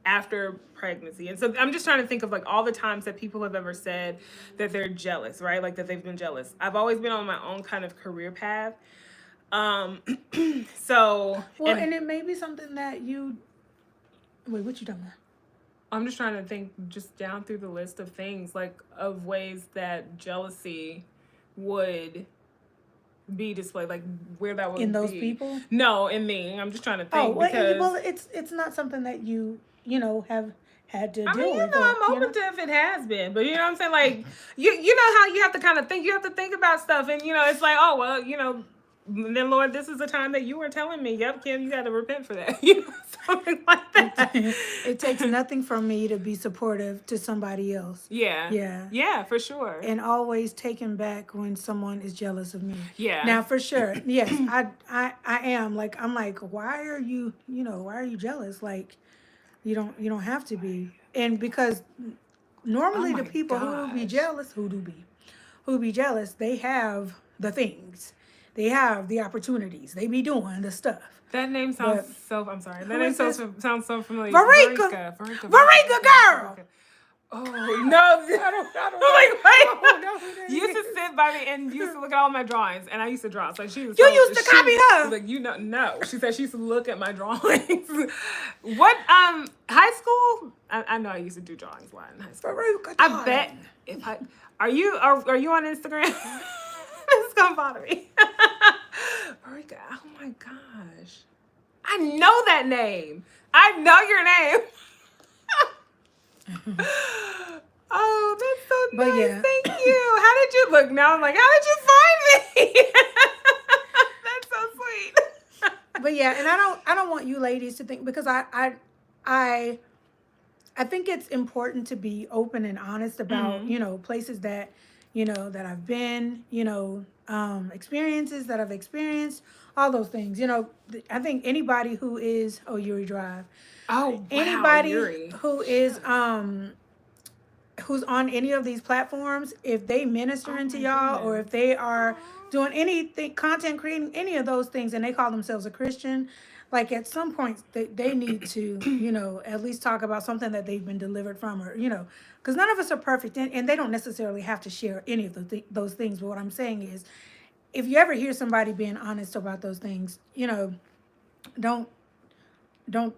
after pregnancy. And so I'm just trying to think of like all the times that people have ever said that they're jealous, right? Like that they've been jealous. I've always been on my own kind of career path. Um, so Well, and it may be something that you wait. What you talking about? I'm just trying to think just down through the list of things, like of ways that jealousy would be displayed, like where that would In those be. people? No, in me. I'm just trying to think Well, it's not something that you have had to deal with. I'm open to if it has been, but you know what I'm saying? Like, you know how you have to kind of think, you have to think about stuff, and it's like, oh well, then Lord, this is the time that you were telling me, yep, Kim, you got to repent for that, something like that. It takes nothing from me to be supportive to somebody else. Yeah, for sure. And always taken back when someone is jealous of me. Yeah. Now, for sure, yes, I am like, I'm like, why are you jealous? Like, you don't have to be. And because normally the people who be jealous, they have the things. They have the opportunities. They be doing the stuff. That name sounds I'm sorry. That name sounds so familiar. Verika, girl. Oh no! I don't. You used to sit by me and used to look at all my drawings, and I used to draw. So she was. You used to copy her. Like no. She said she used to look at my drawings. What high school? I know I used to do drawings a lot in high school. Verika, I bet if I are you on Instagram? It's gonna bother me. Verika, oh my gosh. I know that name. I know your name. Oh, that's so nice. Yeah. Thank you. How did you look? Now I'm like, how did you find me? That's so sweet. But yeah, and I don't want you ladies to think, because I think it's important to be open and honest about, places that, that I've been, experiences that I've experienced, all those things. I think anybody who is, Yuri Drive. Oh, wow, anybody Yuri. Who is, who's on any of these platforms, if they minister into y'all, or if they are doing anything, content creating, any of those things, and they call themselves a Christian, like at some point they need to, at least talk about something that they've been delivered from, or, because none of us are perfect, and they don't necessarily have to share any of those things. But what I'm saying is, if you ever hear somebody being honest about those things, don't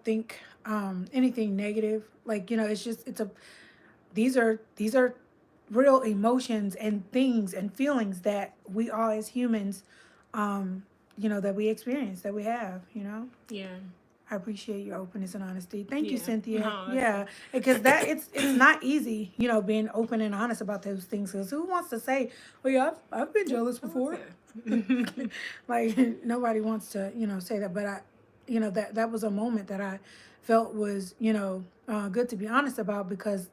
think anything negative. Like, these are real emotions and things and feelings that we all as humans, that we experience, that we have, Yeah. I appreciate your openness and honesty. Thank you, Cynthia. No, because it's not easy, being open and honest about those things. Because who wants to say, "Well, yeah, I've been jealous before." Like, nobody wants to, say that. But that was a moment that I felt was, good to be honest about, because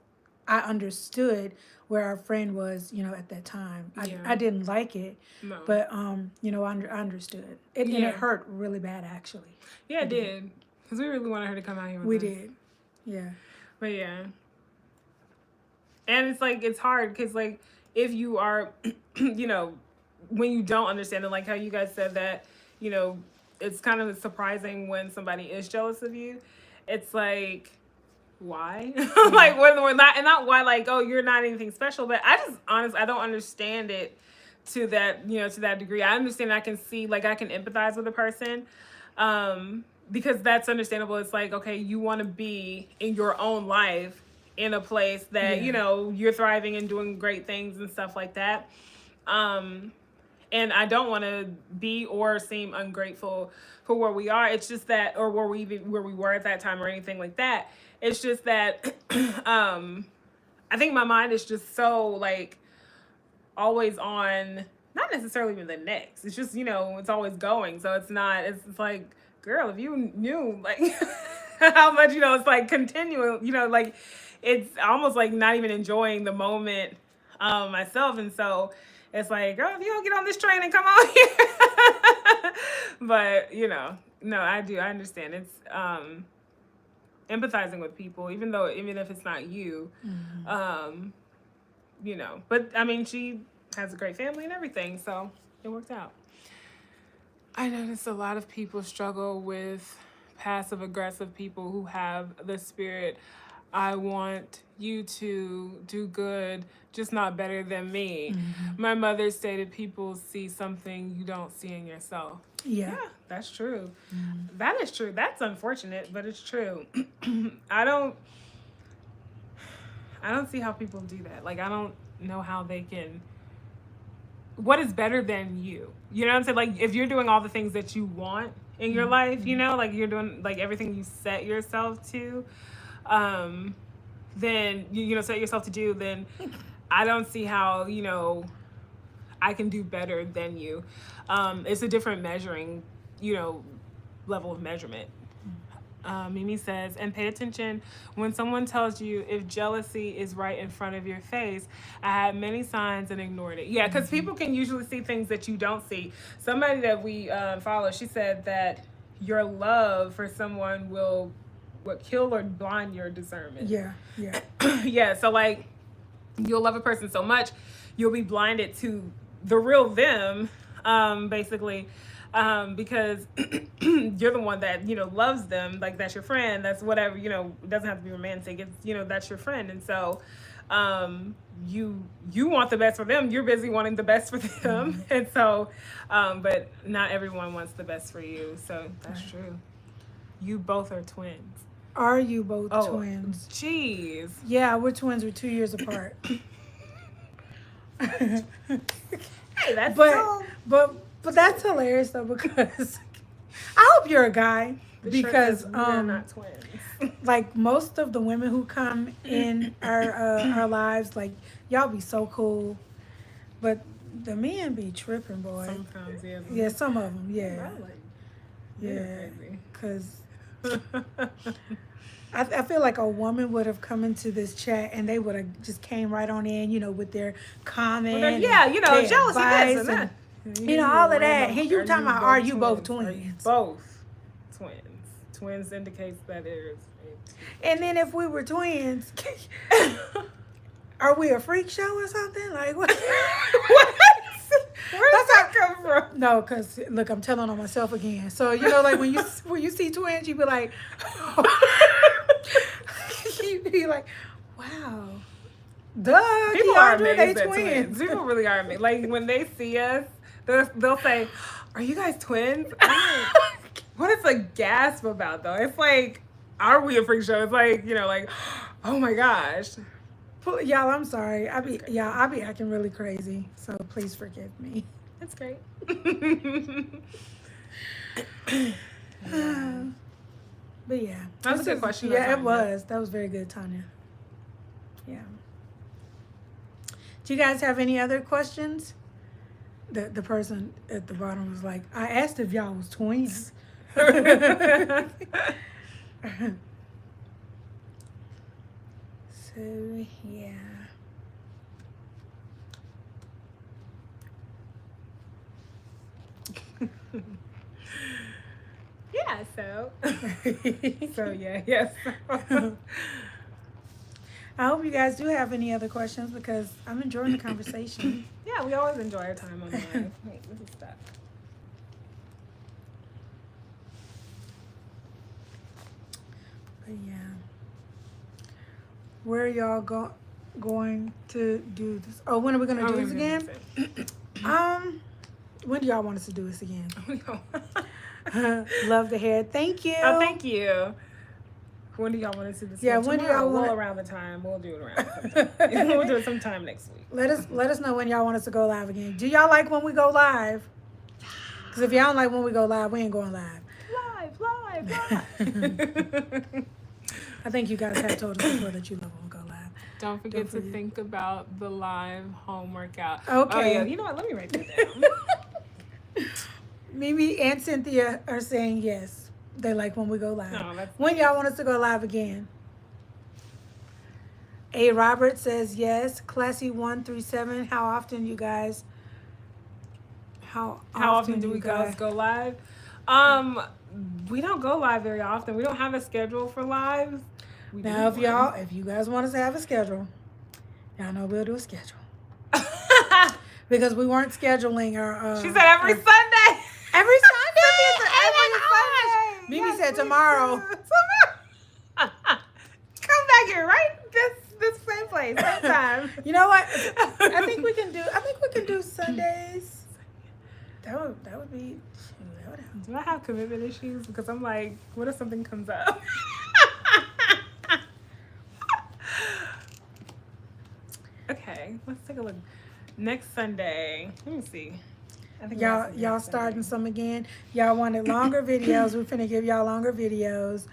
I understood where our friend was, at that time. I didn't like it, but I understood it, and it hurt really bad, actually. Yeah, it did. Because we really wanted her to come out here with us. We did. Yeah. But yeah. And it's like, it's hard because, like, if you are, when you don't understand it, like how you guys said that, it's kind of surprising when somebody is jealous of you. It's like, why? Like, when we're not, and not why, like, oh, you're not anything special, but I don't understand it to that, to that degree. I understand, I can see, like, I can empathize with a person, because that's understandable. It's like, okay, you want to be in your own life in a place that, you're thriving and doing great things and stuff like that. And I don't want to be or seem ungrateful for where we are. It's just that, or where we were at that time or anything like that. It's just that, I think my mind is just so, like, always on, not necessarily even the next. It's just, it's always going. So it's like, girl, if you knew, like, how much, it's like continuing, like, it's almost like not even enjoying the moment myself. And so it's like, oh, if you don't get on this train and come on here. But, you know, no, I do. I understand. It's empathizing with people, even if it's not you, you know. But, I mean, she has a great family and everything, so it worked out. I noticed a lot of people struggle with passive aggressive people who have the spirit, I want you to do good, just not better than me. My mother stated people see something you don't see in yourself. Yeah, that's true. That is true. That's unfortunate, but it's true. I don't see how people do that. Like, I don't know how they can. What is better than you? You know what I'm saying? Like, if you're doing all the things that you want in your life, you know, like you're doing like everything you set yourself to, then you know, set yourself to do, then I don't see how, you know, I can do better than you. It's a different measuring, you know, level of measurement. Mimi says, and pay attention when someone tells you if jealousy is right in front of your face. I had many signs and ignored it. Yeah, because people can usually see things that you don't see. Somebody that we follow, she said that your love for someone will kill or blind your discernment. yeah. Yeah, so like you'll love a person so much, you'll be blinded to the real them, basically. Because you're the one that, you know, loves them, like that's your friend, that's whatever, you know, it doesn't have to be romantic, it's, you know, that's your friend. And so you want the best for them, you're busy wanting the best for them. And so but not everyone wants the best for you, so that's true. You both are twins. Are you both twins? Jeez. Yeah, we're twins. We're 2 years apart. Hey, that's But that's hilarious though, because I hope you're a guy, because we're not twins. Like most of the women who come in our lives, like y'all be so cool, but the men be tripping, boy. Sometimes, yeah. Yeah, some of them, yeah. Really? Yeah, because I feel like a woman would have come into this chat and they would have just came right on in, you know, with their comment. Well, yeah, you know, jealousy, this and that. You know, all of that. Hey, you talking about, are you both twins? Both twins. Twins indicates that there's. And then if we were twins, are we a freak show or something? Like what? What? Where does that come from? No, because look, I'm telling on myself again. So you know, like when you see twins, you be like, you be like, wow, duh, People are Keandra, amazed they at twins. People really are amazed. Like when they see us, they'll say, "Are you guys twins?" What it's like gasp about though? It's like, are we a freak show? It's like, you know, like, oh my gosh. Y'all, I'm sorry. I be acting really crazy. So please forgive me. That's great. But yeah. That was a good question. Yeah, it was. That was very good, Tanya. Yeah. Do you guys have any other questions? The person at the bottom was like, I asked if y'all was twins. So yeah. Yeah, so yeah, yes. I hope you guys do have any other questions, because I'm enjoying the conversation. Yeah, we always enjoy our time on the live. Wait, this is stuck. But yeah. Where are y'all going to do this? Oh, when are we going to do this again? When do y'all want us to do this again? Love the hair. Thank you. Oh, thank you. When do y'all want us to do this? Yeah, when do y'all want around the time? We'll do it around sometime. We'll do it sometime next week. Let us know when y'all want us to go live again. Do y'all like when we go live? Because if y'all don't like when we go live, we ain't going live. Live. I think you guys have told us before that you love when we go live. Don't forget to think about the live home workout. Okay. Oh, yeah. You know what? Let me write that down. Mimi and Cynthia are saying yes. They like when we go live. No, when y'all want us to go live again? A. Robert says yes. Classy 137. How often you guys How often do you we guys go live? We don't go live very often. We don't have a schedule for lives. Now, if you guys want us to have a schedule, y'all know we'll do a schedule. Because we weren't scheduling our. She said every Sunday. Every Sunday. Every Sunday. Mimi said tomorrow. Come back here, right? This same place, same time. You know what? I think we can do Sundays. That would be. Do I have commitment issues? Because I'm like, what if something comes up? Okay, let's take a look. Next Sunday. Let me see. I think Y'all starting some again. Y'all wanted longer videos. We're finna give y'all longer videos.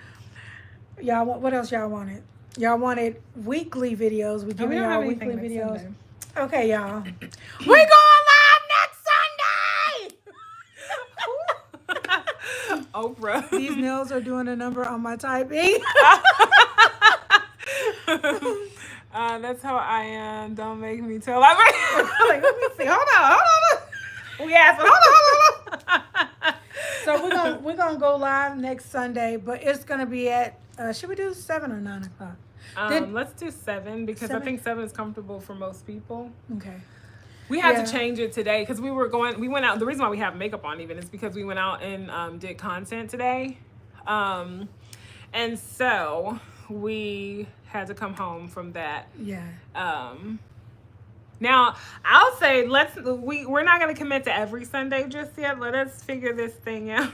Y'all want what else y'all wanted? Y'all wanted weekly videos. We giving y'all weekly videos. Sunday. Okay, y'all. We going live next Sunday. Oprah. These nails are doing a number on my typing. That's how I am. Don't make me tell. Like, let me see. Hold on. We asked, but hold on. So we're gonna go live next Sunday, but it's gonna be at should we do 7 or 9 o'clock? Let's do 7 because 7? I think 7 is comfortable for most people. Okay. We had to change it today because we went out. The reason why we have makeup on even is because we went out and did content today. And so we had to come home from that. Yeah. Now I'll say we're not gonna commit to every Sunday just yet. Let us figure this thing out.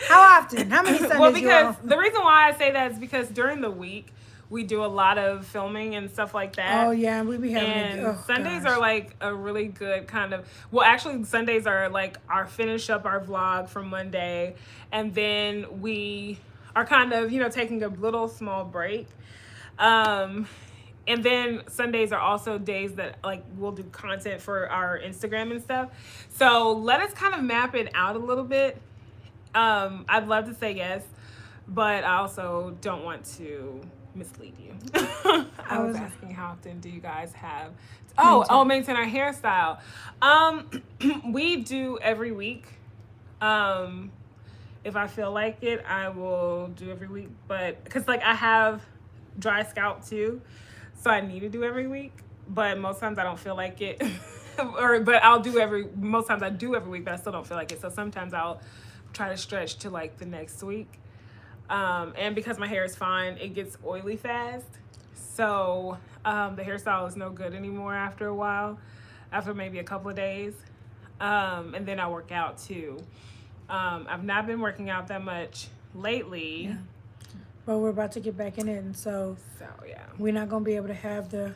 How often? How many Sundays? Well, because the reason why I say that is because during the week we do a lot of filming and stuff like that. Oh yeah, we be having. And Sundays are like a really good kind of. Well, actually, Sundays are like our finish up our vlog from Monday, and then we are kind of taking a little small break. And then Sundays are also days that like we'll do content for our Instagram and stuff. So let us kind of map it out a little bit. I'd love to say yes, but I also don't want to mislead you. I was asking how often do you guys have maintain our hairstyle. We do every week. If I feel like it, I will do every week, but because like I have dry scalp too, so I need to do every week, but most times I don't feel like it. Most times I do every week, but I still don't feel like it. So sometimes I'll try to stretch to like the next week. And because my hair is fine, it gets oily fast. So the hairstyle is no good anymore after a while, after maybe a couple of days. And then I work out too. I've not been working out that much lately. Yeah. But we're about to get back in it, and so yeah, we're not gonna be able to have the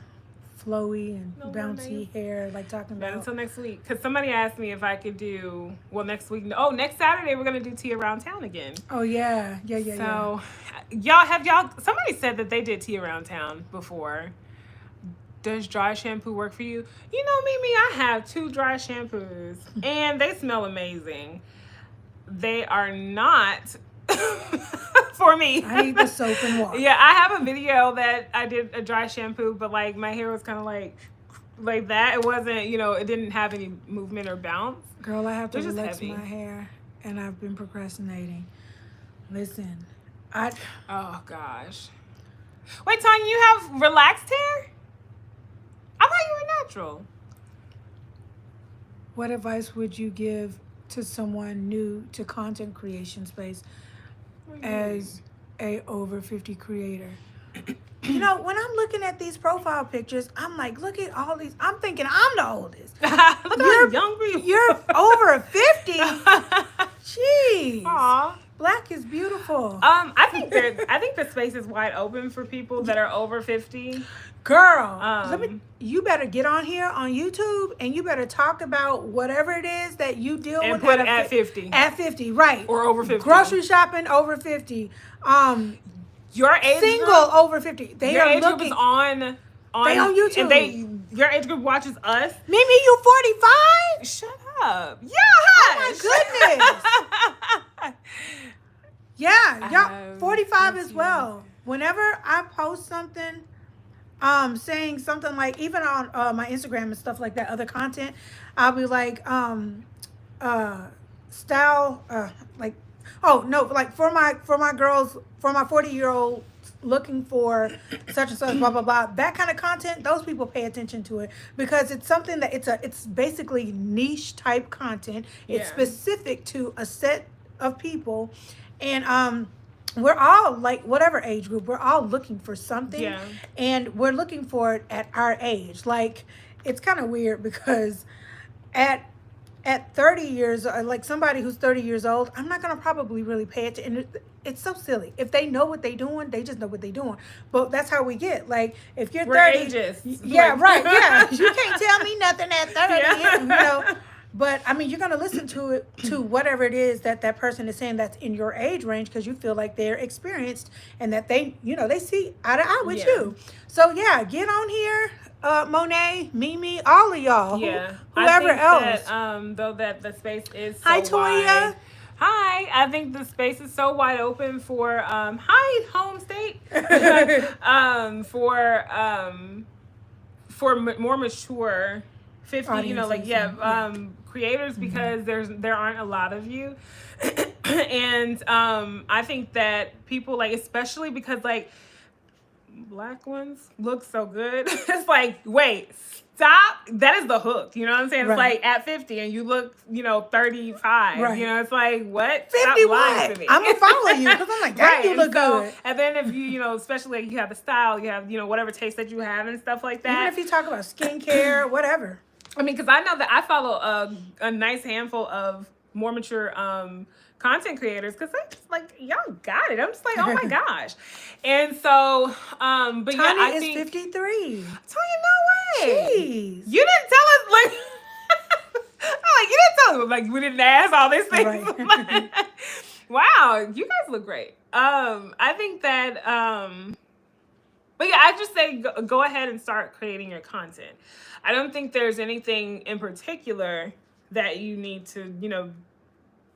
flowy and bouncy hair like talking about. Not until next week, because somebody asked me if I could do next week. Oh, next Saturday we're gonna do tea around town again. Oh yeah. So somebody said that they did tea around town before. Does dry shampoo work for you? You know, Mimi, I have 2 dry shampoos and they smell amazing. They are not for me. I need the soap and water. Yeah, I have a video that I did a dry shampoo, but like my hair was kind of like that. It wasn't, it didn't have any movement or bounce. Girl, I have to relax my hair, and I've been procrastinating. Listen, oh gosh. Wait, Tanya, you have relaxed hair? I thought you were natural. What advice would you give to someone new to content creation space as a over 50 creator? When I'm looking at these profile pictures, I'm like, look at all these. I'm thinking I'm the oldest. Look at young people. You're over 50. Jeez. Aww. Black is beautiful. I think the space is wide open for people that are over 50. Girl, you better get on here on YouTube and you better talk about whatever it is that you deal and with put at 50. At 50, right. Or over 50. Grocery shopping over 50. Your age single group, over 50. Your age group is on they on YouTube. And your age group watches us. Mimi, you 45? Shut up. Yeah, oh my goodness. Yeah, y'all 45 as well. Whenever I post something saying something like, even on my Instagram and stuff like that, other content, I'll be like, style, like, oh no, like for my girls, for my 40-year-old looking for such and such, blah blah blah, that kind of content, those people pay attention to it because it's something that it's basically niche type content. It's specific to a set of people, and we're all like whatever age group, we're all looking for something, and we're looking for it at our age. Like, it's kind of weird because at 30 years, like somebody who's 30 years old, I'm not going to probably really pay attention. And it's so silly. If they know what they're doing, they just know what they're doing. But that's how we get. Like, if you're 30. Ageist. Yeah, right. Yeah. You can't tell me nothing at 30. You know. But, I mean, you're going to listen to whatever it is that person is saying that's in your age range because you feel like they're experienced and that they see eye to eye with you. So, yeah, get on here. Monet, Mimi, all of y'all. Yeah. Whoever else. That, though that the space is so Hi, Toya. wide. Hi. I think the space is so wide open for hi, home state. For more mature 50, audiences. Creators, because there aren't a lot of you. And I think that people, like, especially because, like, Black ones look so good. It's like, wait, stop. That is the hook. You know what I'm saying? It's like at 50 and you look, 35. Right. You know, it's like, what? 50 Stop lying what? to me. I'm going to follow you because I'm like, that you look good. And then if you, especially like you have the style, you have, whatever taste that you have and stuff like that. Even if you talk about skincare, whatever. I mean, because I know that I follow a nice handful of more mature content creators, because they're just like, y'all got it. I'm just like, oh my gosh. And so, but Tanya yeah, I is think 53. Tanya, no way. Jeez. You didn't tell us, like, oh, you didn't tell us, like, we didn't ask all these things. Right. Wow, you guys look great. I think that, but yeah, I just say go ahead and start creating your content. I don't think there's anything in particular that you need to,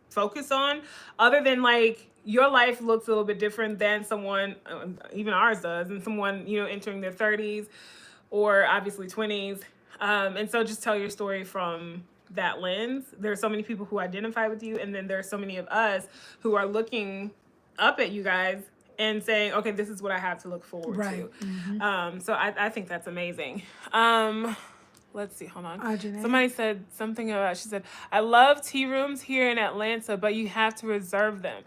focus on, other than, like, your life looks a little bit different than someone, even ours does, and someone, entering their 30s or obviously 20s. And so just tell your story from that lens. There's so many people who identify with you, and then there's so many of us who are looking up at you guys and saying, okay, this is what I have to look forward to. Mm-hmm. So I think that's amazing. Let's see, hold on. Somebody said something about, she said, I love tea rooms here in Atlanta, but you have to reserve them.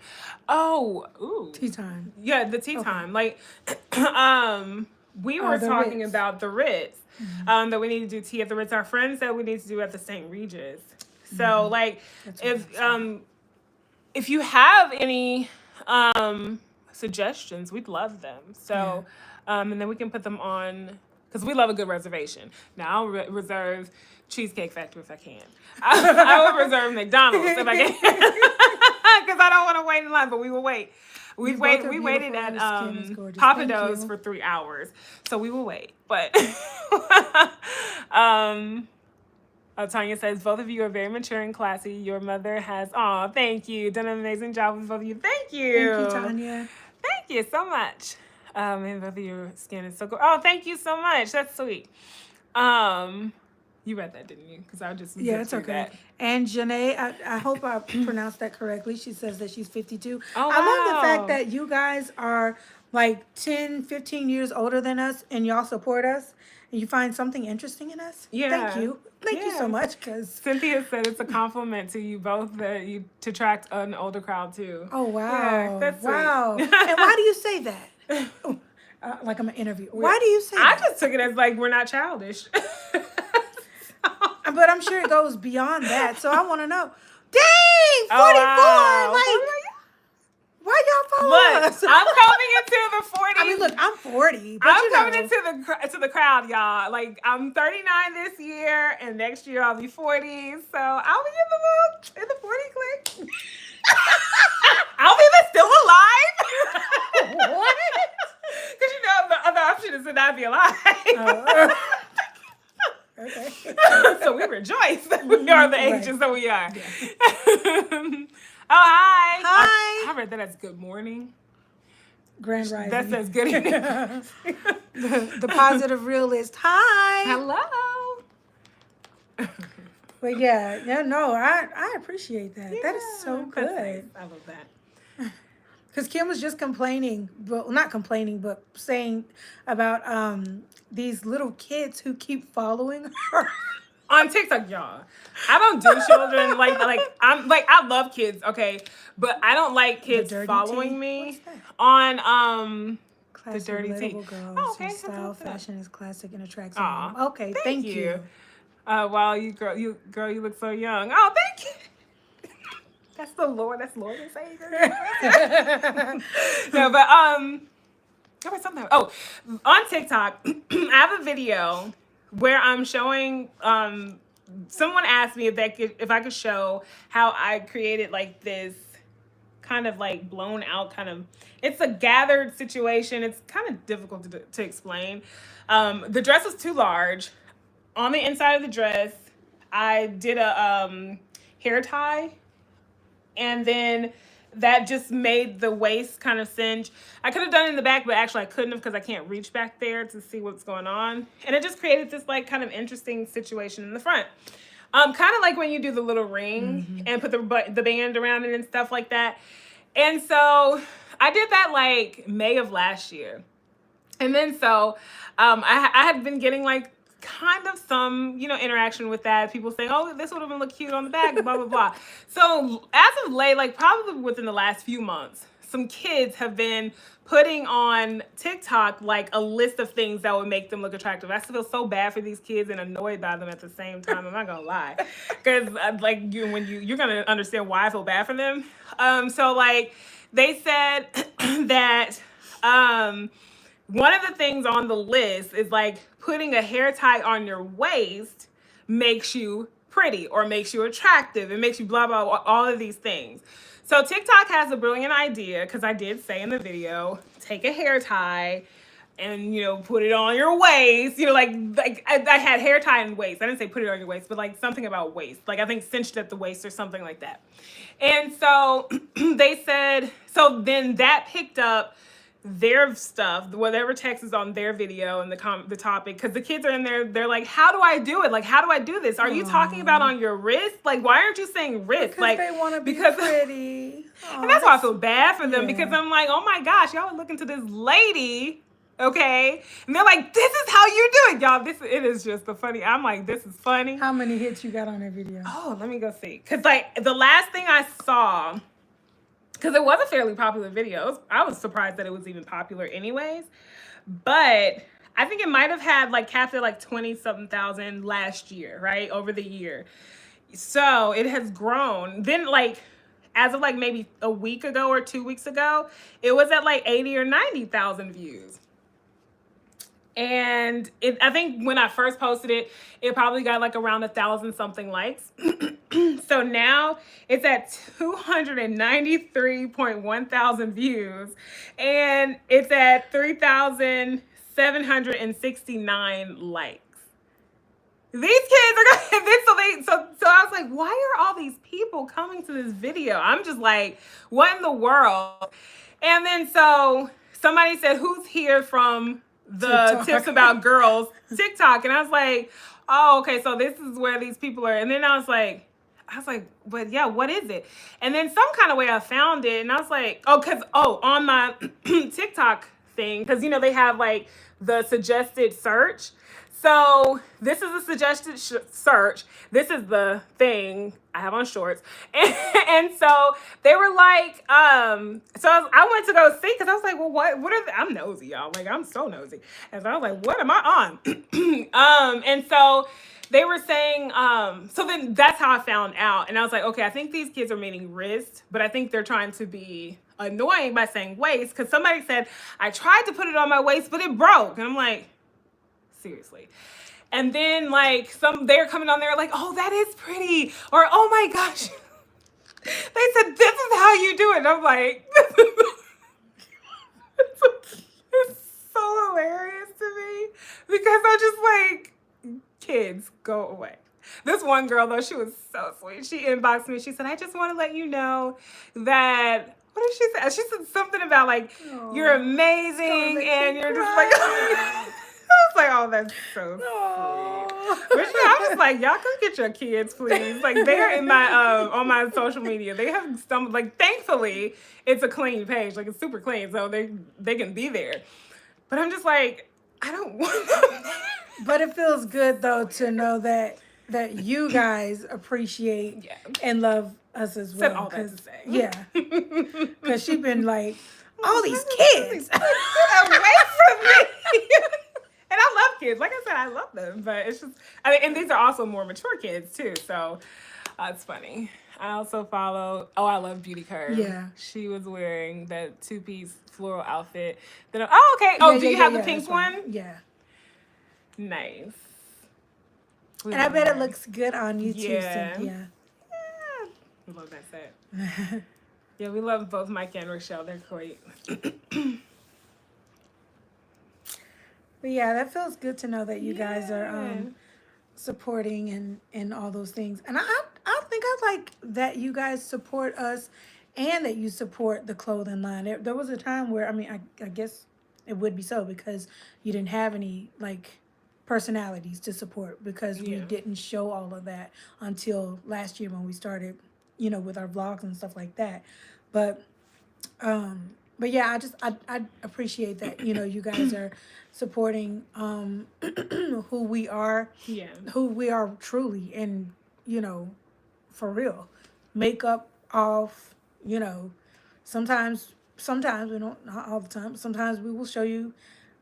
Oh, ooh. Tea time. Yeah, the tea time. Like, we were talking Ritz. About the Ritz, that we need to do tea at the Ritz. Our friend said we need to do at the St. Regis. So, like, if you have any suggestions, we'd love them. So, and then we can put them on, because we love a good reservation. Now, I'll reserve Cheesecake Factory if I can. I will reserve McDonald's if I can. Because I don't want to wait in line, but we will wait. We waited at Papa Do's for 3 hours. So we will wait. But Tanya says, both of you are very mature and classy. Your mother has, thank you. Done an amazing job with both of you. Thank you. Thank you, Tanya. Thank you so much. And both of your skin is so good. Oh, thank you so much. That's sweet. You read that, didn't you? Because I just it's okay. That. And Janae, I hope I pronounced that correctly. She says that she's 52. Oh, wow. I love the fact that you guys are like 10, 15 years older than us, and y'all support us, and you find something interesting in us. Yeah. Thank you. Thank you so much. Cause Cynthia said it's a compliment to you both that you to attract an older crowd too. Oh, wow. Yeah, that's wow. sweet. And why do you say that? Like I'm an interview. Why do you say that? I just took it as like we're not childish. But I'm sure it goes beyond that. So I want to know. Dang, 44. Wow. Like, why y'all follow us? I'm coming into the 40s. I mean, look, I'm 40. But I'm coming into the crowd, y'all. Like, I'm 39 this year, and next year I'll be 40. So I'll be in the 40 clique. I'll be still alive. What? Because the other option is to not be alive. Okay. So we rejoice that we are the ages that we are. Yeah. Oh, hi. Hi. I read that as good morning. Grand Rising. That says good evening. the positive realist. Hi. Hello. But yeah, no, I appreciate that. That is so that's nice. good. I love that. Because Kim was just complaining, well, not complaining, but saying about these little kids who keep following her. On TikTok, y'all. I don't do children I love kids, okay, but I don't like kids dirty following tea? me What's that? on Classic dirty tea. relatable girls Oh, okay. whose style, fashion is classic and attracts Aw, everyone. Okay, thank you. Wow, you look so young. Oh, thank you. That's the Lord. That's Lord and Savior. No, but there was something. Oh, on TikTok, I have a video where I'm showing. Someone asked me if I could show how I created like this kind of like blown out kind of. It's a gathered situation. It's kind of difficult to explain. The dress was too large. On the inside of the dress, I did a hair tie, and then that just made the waist kind of cinch. I could have done it in the back, but actually I couldn't have because I can't reach back there to see what's going on. And it just created this like kind of interesting situation in the front. Kind of like when you do the little ring and put the band around it and stuff like that. And so I did that like May of last year. And then so I had been getting like kind of some, interaction with that. People saying, oh, this would have been look cute on the back, blah, blah, blah. So as of late, like probably within the last few months, some kids have been putting on TikTok like a list of things that would make them look attractive. I feel so bad for these kids and annoyed by them at the same time. I'm not gonna lie, because like you're gonna understand why I feel bad for them. So like they said that one of the things on the list is like putting a hair tie on your waist makes you pretty or makes you attractive. It makes you blah, blah, blah, all of these things. So TikTok has a brilliant idea, because I did say in the video, take a hair tie and, put it on your waist. Like I had hair tie and waist. I didn't say put it on your waist, but like something about waist. Like I think cinched at the waist or something like that. And so they said, so then that picked up their stuff, whatever text is on their video and the topic, because the kids are in there, they're like, how do I do it? Like, how do I do this? Are you talking about on your wrist? Like, why aren't you saying wrist? Because like they want to be pretty. And that's why I feel bad for them, because I'm like, oh my gosh, y'all are looking to this lady, okay? And they're like, this is how you do it, y'all. It is just the funny. I'm like, this is funny. How many hits you got on that video? Oh, let me go see. Because like the last thing I saw, because it was a fairly popular video. I was surprised that it was even popular anyways. But I think it might have had like capped at like 20-something thousand last year, right? Over the year. So it has grown. Then like, as of like maybe a week ago or 2 weeks ago, it was at like 80 or 90,000 views. And I think when I first posted it, it probably got like around 1,000 something likes. So now it's at 293.1 thousand views, and it's at 3,769 likes. These kids are going. So I was like, why are all these people coming to this video? I'm just like, what in the world? And then so somebody said, who's here from the TikTok. Tips about girls TikTok? And I was like, oh, okay, so this is where these people are. And then I was like, but yeah, what is it? And then some kind of way I found it, and I was like, on my TikTok thing, because they have like the suggested search. So this is a suggested search. This is the thing I have on shorts. And so they were like, so I went to go see, because I was like, well, what are I'm nosy, y'all. Like, I'm so nosy. And so I was like, what am I on? And so they were saying, so then that's how I found out. And I was like, okay, I think these kids are meaning wrist, but I think they're trying to be annoying by saying waist, because somebody said, I tried to put it on my waist, but it broke. And I'm like, seriously. And then like they're coming on there like, oh, that is pretty, or oh my gosh, they said this is how you do it. And I'm like, it's so hilarious to me, because I'm just like, kids, go away. This one girl though, she was so sweet. She inboxed me. She said, I just want to let you know that, what did she say? She said something about like, you're amazing, and you're just like, I was like, oh, that's so sweet. Which I was like, y'all come get your kids, please. Like they're in my on my social media. They have some like thankfully it's a clean page, like it's super clean, so they can be there. But I'm just like, I don't want them. But it feels good though to know that you guys appreciate and love us as well. Said all that to say. Yeah. Because she's been like, all these kids away from me. And I love kids. Like I said, I love them. But it's just, I mean, and these are also more mature kids too. So it's funny. I also follow, I love Beauty Curve. Yeah. She was wearing that 2-piece floral outfit. Then, okay. Oh, do you have the pink one? Yeah. Nice. And I bet it looks good on you too, Yeah. Cynthia. Yeah. We love that set. Yeah, we love both Mike and Rochelle. They're great. But yeah, that feels good to know that you guys are supporting and all those things. And I think I like that you guys support us and that you support the clothing line. There was a time where, I mean, I guess it would be so because you didn't have any, like, personalities to support because we didn't show all of that until last year when we started, you know, with our vlogs and stuff like that. But yeah, I appreciate that, you know, you guys are supporting who we are truly, and, you know, for real. Makeup off, you know, sometimes we don't, not all the time, sometimes we will show you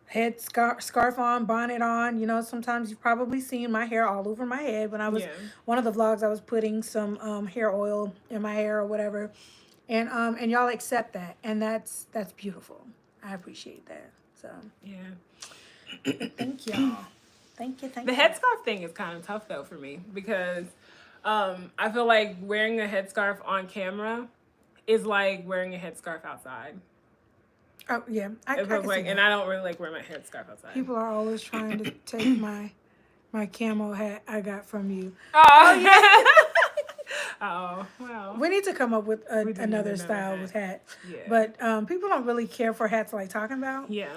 head scarf on, bonnet on, you know, sometimes you've probably seen my hair all over my head. When I was, one of the vlogs, I was putting some hair oil in my hair or whatever. And y'all accept that, and that's beautiful. I appreciate that. So thank y'all. Thank you. The headscarf thing is kind of tough though for me because I feel like wearing a headscarf on camera is like wearing a headscarf outside. Oh yeah, it feels like, and I don't really like wearing my headscarf outside. People are always trying to take my camo hat I got from you. Oh yeah. Oh, well. We need to come up with another style with hats. Yeah. But people don't really care for hats like talking about. Yeah.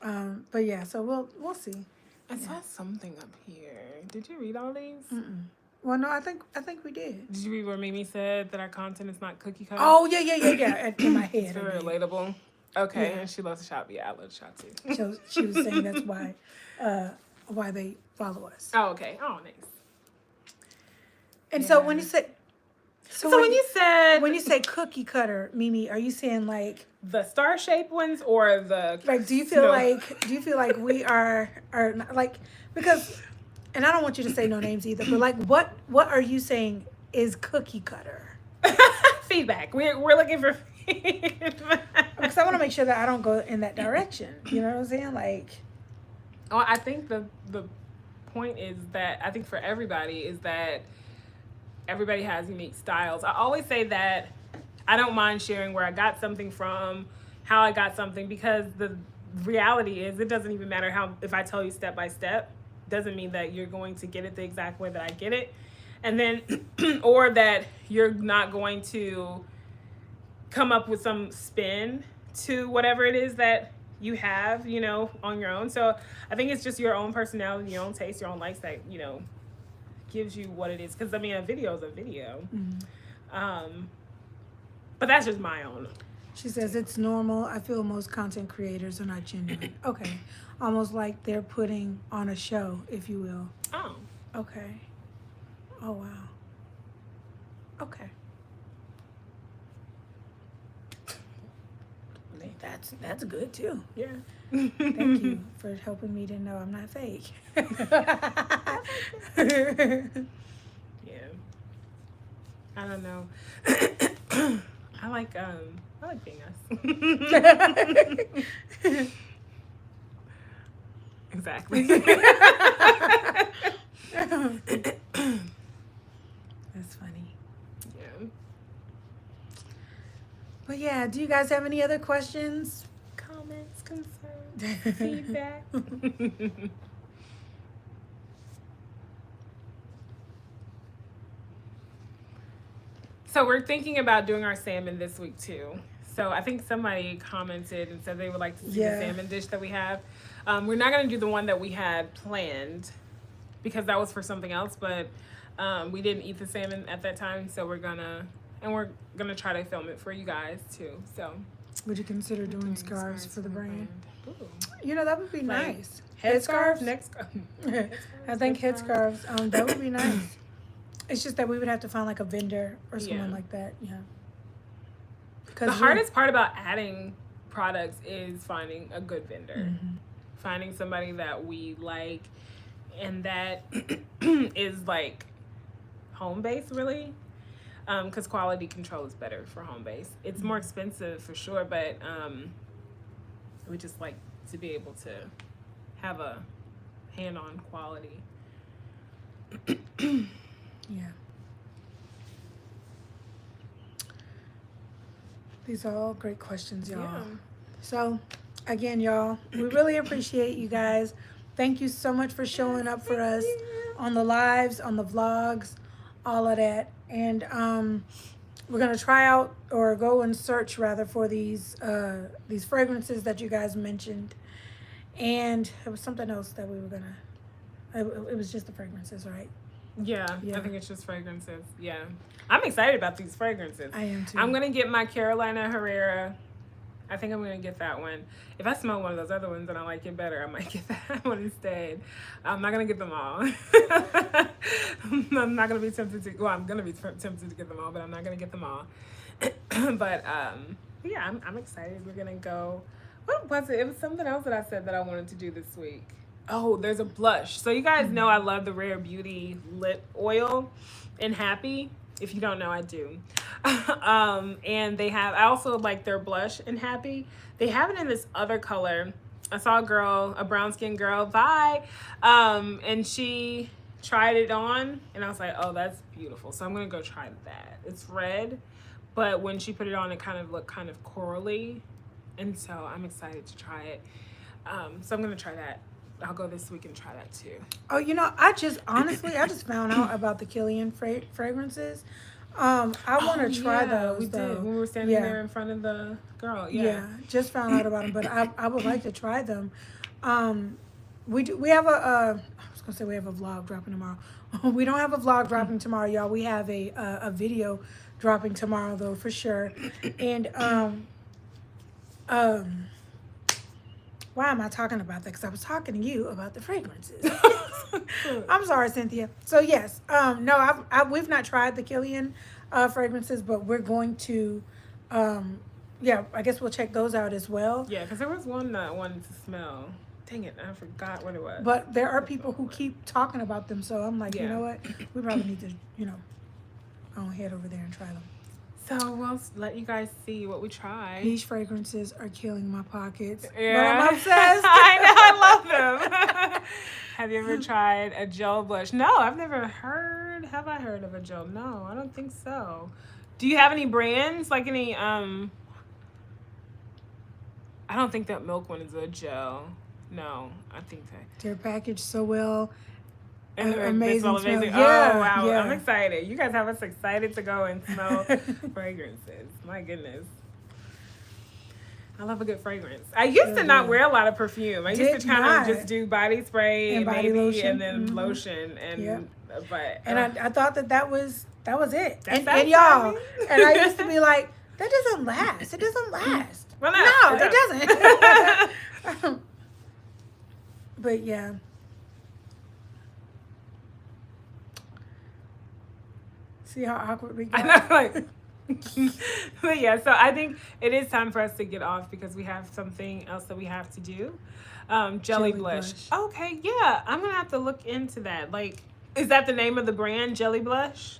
But yeah, so we'll see. I saw something up here. Did you read all these? Mm-mm. Well, no, I think we did. Did you read where Mimi said that our content is not cookie cutter? Oh yeah. In my head. It's very relatable. Okay, and she loves to shop. Yeah, I love to shop too. So she was saying that's why they follow us. Oh, okay. Oh, nice. And so when you say, when you say cookie cutter, Mimi, are you saying like the star shaped ones or the like? Do you feel like we are not, like, because, and I don't want you to say no names either, but like what are you saying is cookie cutter? Feedback. We're looking for feedback. Because I want to make sure that I don't go in that direction. You know what I'm saying? Like, I think the point is that I think for everybody is that everybody has unique styles. I always say that I don't mind sharing where I got something from, how I got something, because the reality is it doesn't even matter if I tell you step by step, doesn't mean that you're going to get it the exact way that I get it. And then, or that you're not going to come up with some spin to whatever it is that you have, you know, on your own. So I think it's just your own personality, your own taste, your own likes that, you know, gives you what it is. Because I mean, a video is a video. Mm-hmm. But that's just my own. She says it's normal. I feel most content creators are not genuine. Okay. Almost like they're putting on a show, if you will. Oh. Okay. Oh, wow. Okay. That's good too. Yeah. Thank you for helping me to know I'm not fake. Yeah. I don't know. I like being us. Exactly. That's funny. Yeah. But yeah, do you guys have any other questions? Comments, concerns, feedback? So we're thinking about doing our salmon this week too. So I think somebody commented and said they would like to see the salmon dish that we have. We're not going to do the one that we had planned because that was for something else, but we didn't eat the salmon at that time, so we're gonna try to film it for you guys too. So would you consider doing scarves for the brand? Ooh. You know, that would be Like, nice. Headscarf, neck scarf. I think headscarves, that would be nice. It's just that we would have to find like a vendor or someone like that. Yeah. The hardest part about adding products is finding a good vendor. Finding somebody that we like and that is like home based, really. Because quality control is better for home base. It's more expensive for sure, but we just like to be able to have a hand on quality. Yeah. These are all great questions, y'all. Yeah. So, again, y'all, we really appreciate you guys. Thank you so much for showing up for us on the lives, on the vlogs, all of that. And we're gonna try out or go and search rather for these fragrances that you guys mentioned. And it was something else that we were gonna. It was just the fragrances, right? Yeah, I think it's just fragrances. Yeah. I'm excited about these fragrances. I am too. I'm going to get my Carolina Herrera. I think I'm going to get that one. If I smell one of those other ones and I like it better, I might get that one instead. I'm not going to get them all. I'm not going to be tempted to. Well, I'm going to be tempted to get them all, but I'm not going to get them all. But yeah, I'm excited. We're going to go. What was it? It was something else that I said that I wanted to do this week. Oh, there's a blush. So you guys know I love the Rare Beauty lip oil in Happy. If you don't know, I do. And they have, I also like their blush in Happy. They have it in this other color. I saw a brown skinned girl, and she tried it on, and I was like, oh, that's beautiful. So I'm going to go try that. It's red, but when she put it on, it kind of looked kind of corally. And so I'm excited to try it. So I'm going to try that. I'll go this week and try that too. Oh, you know, I just found out about the Killian fragrances. I want to try those. We did when we were standing there in front of the girl. Yeah, just found out about them, but I would like to try them. We have I was gonna say we have a vlog dropping tomorrow. We don't have a vlog dropping tomorrow, y'all. We have a video dropping tomorrow though, for sure. And why am I talking about that? Because I was talking to you about the fragrances. I'm sorry, Cynthia. So yes, no, we've not tried the Killian fragrances, but we're going to, yeah, I guess we'll check those out as well. Yeah, because there was one that I wanted to smell. Dang it, I forgot what it was. But there are people who keep talking about them, so I'm like, you know what? We probably need to, I'll head over there and try them. So we'll let you guys see what we try. These fragrances are killing my pockets. Yeah. But I'm obsessed. I know, I love them. Have you ever tried a gel blush? No, I've never heard. Have I heard of a gel? No, I don't think so. Do you have any brands? Like any, I don't think that Milk one is a gel. No, I think that. They're packaged so well. And amazing smell. Yeah, oh, wow. Yeah. I'm excited. You guys have us excited to go and smell fragrances. My goodness. I love a good fragrance. I used to not wear a lot of perfume. I used to kind of just do body spray and body lotion. And then lotion. And I thought that was it. And y'all. And I used to be like, that doesn't last. It doesn't last. Well, no, it doesn't. But yeah. See how awkward we got? I know, like. But yeah, so I think it is time for us to get off because we have something else that we have to do. Jelly blush. Okay, yeah, I'm gonna have to look into that. Like, is that the name of the brand, Jelly Blush?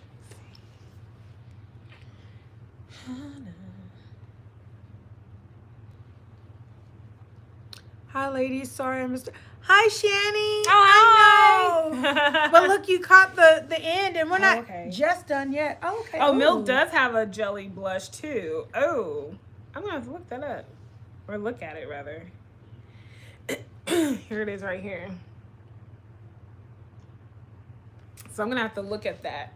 Hi, ladies. Sorry, I missed. Hi, Shani. Oh, I know. But look, you caught the end, and we're not just done yet. Oh, okay. Oh, Milk does have a jelly blush too. Oh, I'm gonna have to look that up, or look at it rather. Here it is, right here. So I'm gonna have to look at that.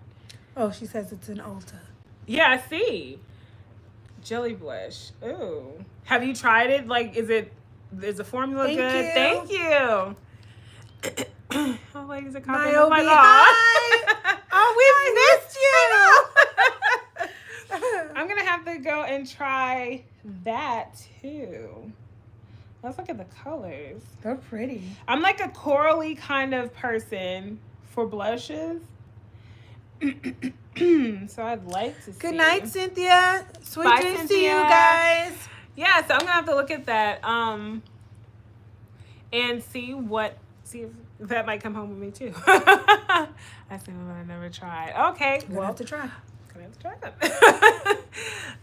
Oh, she says it's an Ulta. Yeah, I see. Jelly blush. Ooh, have you tried it? Like, is the formula good? Thank you. Oh, ladies are copying. Niobe, I'm like, hi. Oh, we missed you. I'm gonna have to go and try that too. Let's look at the colors. They're pretty. I'm like a corally kind of person for blushes. So I'd like to see. Good night, Cynthia. Sweet Bye, dreams to you Cynthia. guys. Yeah, so I'm gonna have to look at that and see if that might come home with me too. That's something I never tried. Okay, We'll have to try. gonna have to try them.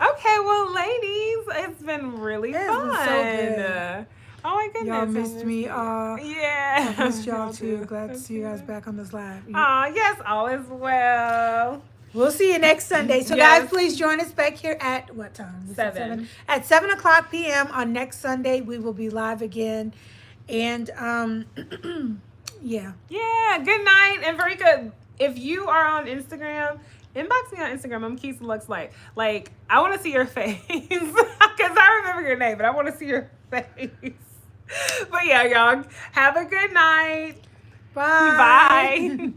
Okay, well, ladies, it's been really fun. Been so good. Oh my goodness, Y'all I missed me. Yeah, I missed y'all too. Glad to see you guys back on this live. Oh yes, all is well. We'll see you next Sunday. So, Yes. guys, please join us back here at what time? We said 7. At 7 o'clock p.m. on next Sunday. We will be live again. And, yeah. Yeah, good night. And Verika, if you are on Instagram, inbox me on Instagram. I'm Keisha Lux Light. Like, I want to see your face. Because I remember your name, but I want to see your face. But yeah, y'all, have a good night. Bye. Bye.